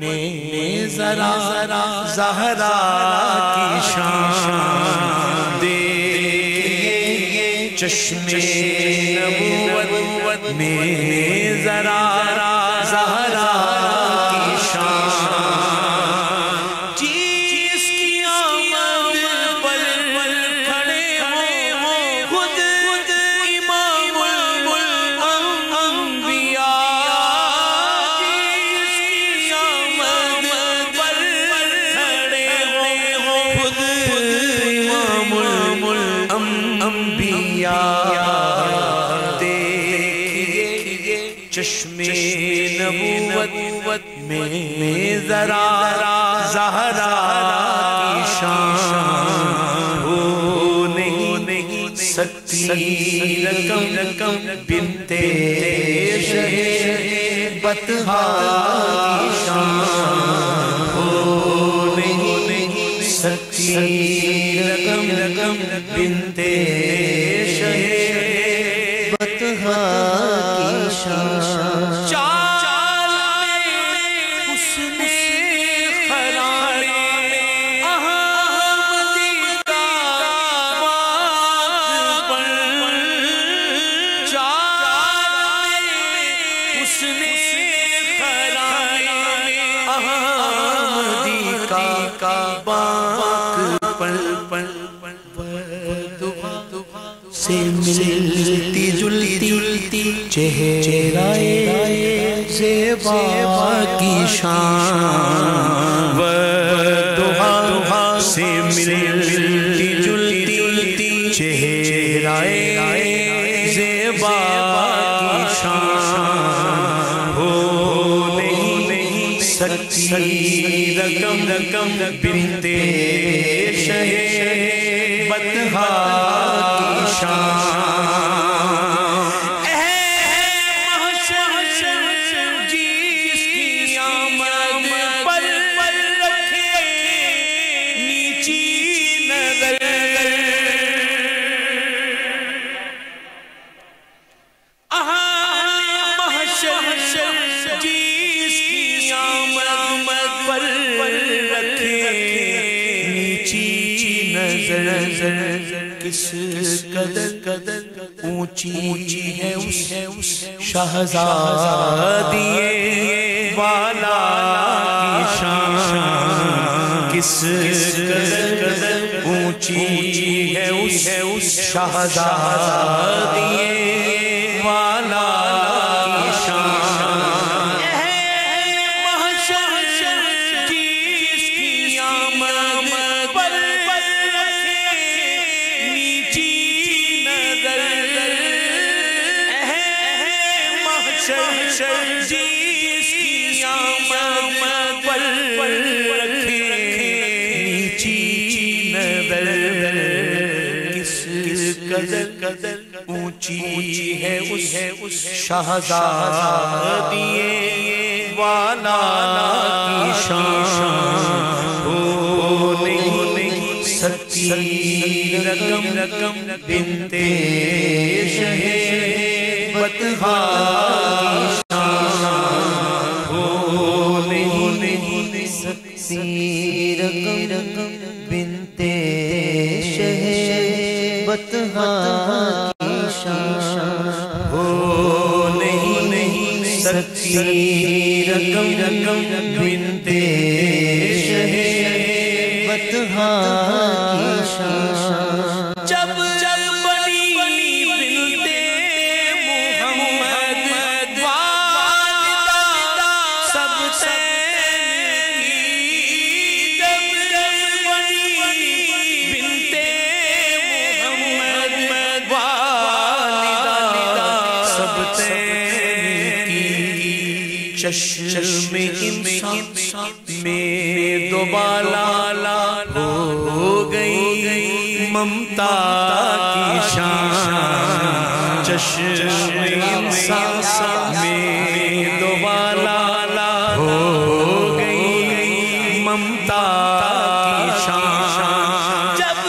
میں ذرا زہرا کی شان دیکھیے چشمے نبوت میں ذرا زہرا کی شان جس کی آمد پر کھڑے ہوں خود امام الانبیاء جس کی آمد پر کھڑے ہوں خود امام الانبیاء چشمے نبوت میں ذرا زہرا کی شان ہو نہیں سکتی رقم بنت شہ بطحہ کی شان ہو نہیں سکتی رقم بنت شہ بطحہ کی شان سے ملتی جلتی چہرہ زیبا کی شان ودہا سے ملتی جلتی چہرہ زیبا کی شان ہو نہیں سکتی رقم بنت شہ بطحہ کی شان جس کی آمد پر رکھے نیچی نظر محشر جس کی آمد پر رکھے نیچی نظر کس قدر اونچی ہے اس شہزادی والا کی شان کس قدر اونچی ہے اس شہزادی والا کی شان جس کی آمد پر رکھے نیچی نظر کس قدر اونچی ہے اس شہزادی والا کی شان ہو نہیں سکتی رقم بنت شہ بطحہ کی شان ہو نہیں سکتی رقم بنت شہ بطحہ کی شان ہو نہیں سکتی رقم بنت شہ بطحہ کی شان جب چشم انسان میں دوبالا ہو گئی ممتا کی شان چشم انسان میں دوبالا ہو گئی ممتا کی شان جب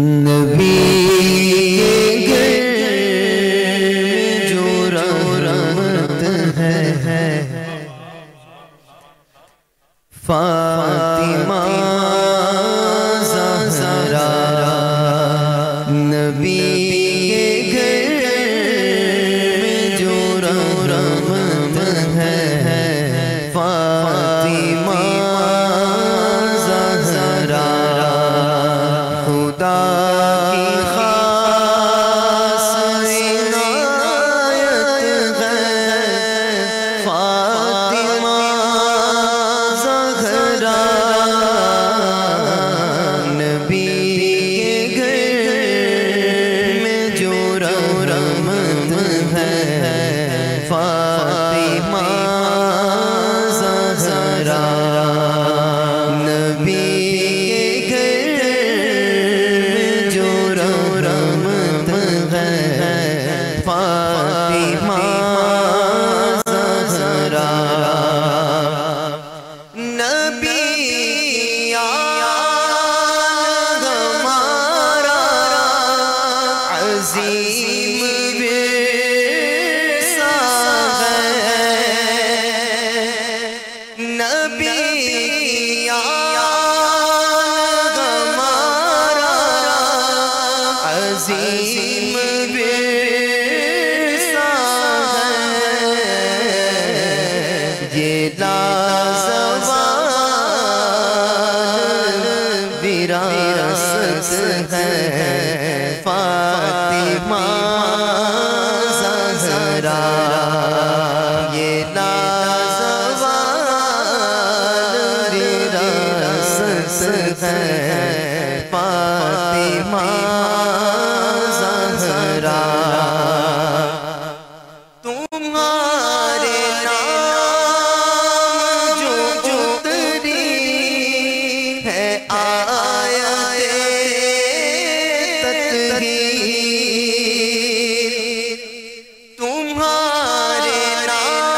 نبی کے جو رحمت ہے فاطمہ زہرا نبی کے گھر میں جو رحمت ہے فاطمہ زہرا خدا کی خاص عنایت ہے فاطمہ زہرا نبی کے گھر میں جو رحمت ہے فاطمہ زہرا نبی فاطمہ زہرا نبی آل ہمارا عظیم ورثہ ہے نبی آل ہمارا عظیم وراثت ہے فاطمہ زہرا یہ لازوال وراثت ہے فاطمہ زہرا تمہارے نام جو اتری ہے تمہارے نام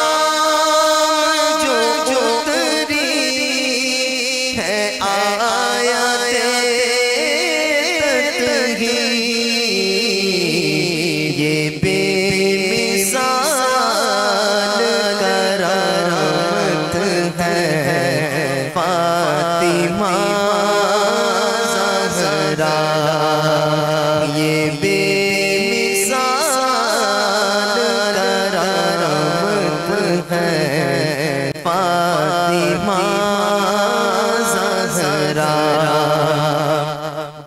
جو اتری ہے آیت تطہیر یہ بے مثال کرامت ہے فاطمہ زہرا یہ بے فاطمہ زہرا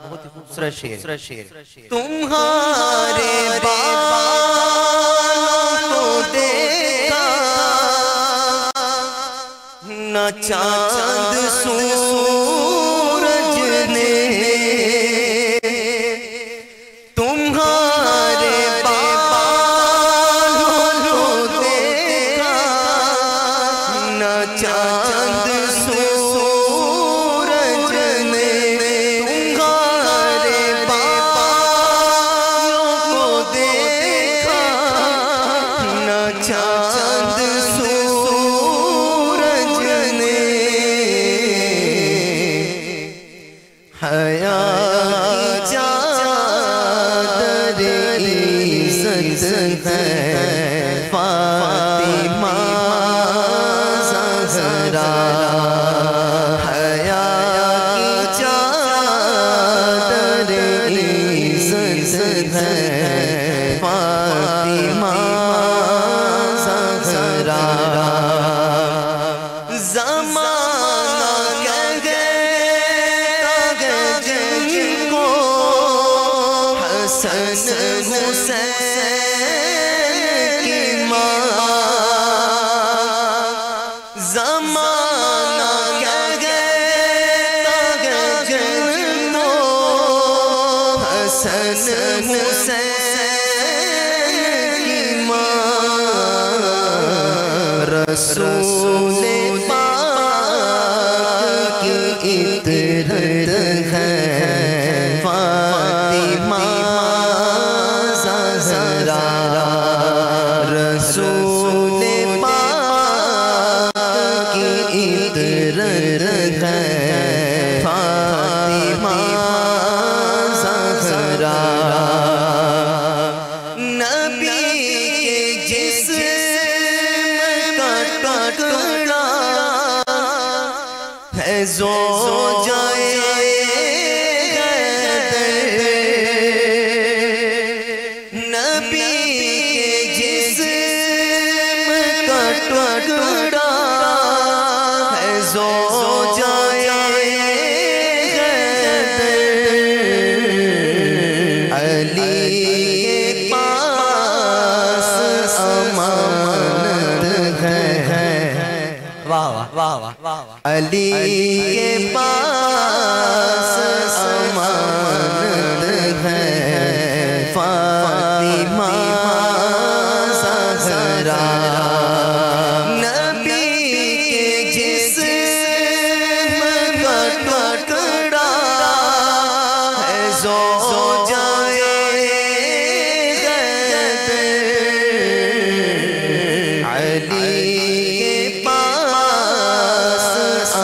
بہت ہی خوبصورت شعر تمہارے بالوں کو دیکھا نہ چاند سورج نے تمہارے چاند سورج نے تمہارے بالوں کو دیکھا نہ چاند سورج نے حیا چادر عزت ہے فاطمہ حیا کی چادر عزت ہے فاطمہ زہرا زمانہ کہتا ہے جن کو حسن حسین کی ماں زمانہ کہتا ہے جن کو حسن حسین کی ماں رسول پاک کی عطر ہے فاطمہ زہرا رسول پاک کی عطر ہے فاطمہ زہرا علی کے پاس امانت ہے فاطمہ زہرا نبی کے جسم کا ٹکڑا ہے زوجائے علی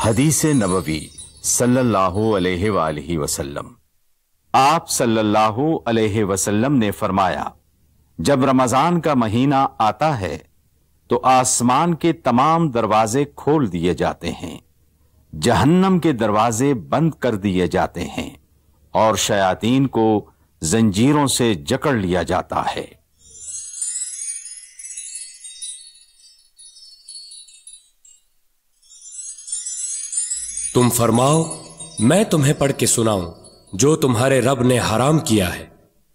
حدیث نبوی صلی اللہ علیہ وآلہ وسلم۔ آپ صلی اللہ علیہ وسلم نے فرمایا، جب رمضان کا مہینہ آتا ہے تو آسمان کے تمام دروازے کھول دیے جاتے ہیں، جہنم کے دروازے بند کر دیے جاتے ہیں اور شیاطین کو زنجیروں سے جکڑ لیا جاتا ہے۔ تم فرماؤ میں تمہیں پڑھ کے سناؤں جو تمہارے رب نے حرام کیا ہے،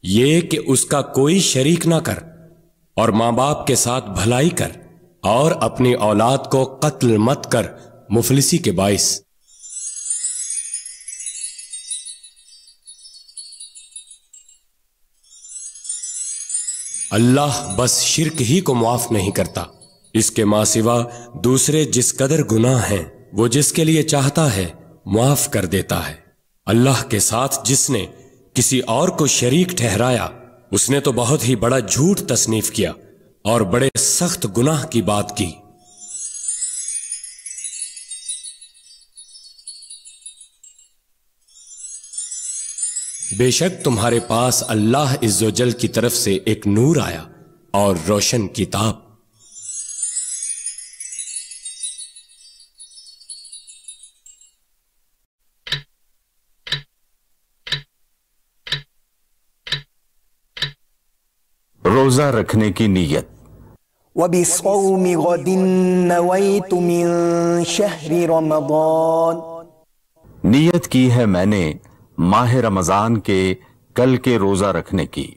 یہ کہ اس کا کوئی شریک نہ کر، اور ماں باپ کے ساتھ بھلائی کر، اور اپنی اولاد کو قتل مت کر مفلسی کے باعث۔ اللہ بس شرک ہی کو معاف نہیں کرتا، اس کے ماں سوا دوسرے جس قدر گناہ ہیں وہ جس کے لیے چاہتا ہے معاف کر دیتا ہے۔ اللہ کے ساتھ جس نے کسی اور کو شریک ٹھہرایا اس نے تو بہت ہی بڑا جھوٹ تصنیف کیا اور بڑے سخت گناہ کی بات کی۔ بے شک تمہارے پاس اللہ عز و جل کی طرف سے ایک نور آیا اور روشن کتاب۔ روزہ رکھنے کی نیت۔ وَبِصَوْمِ غَدٍ نَوَيْتُ مِن شَهْرِ رَمَضَانَ، نیت کی ہے میں نے ماہ رمضان کے کل کے روزہ رکھنے کی۔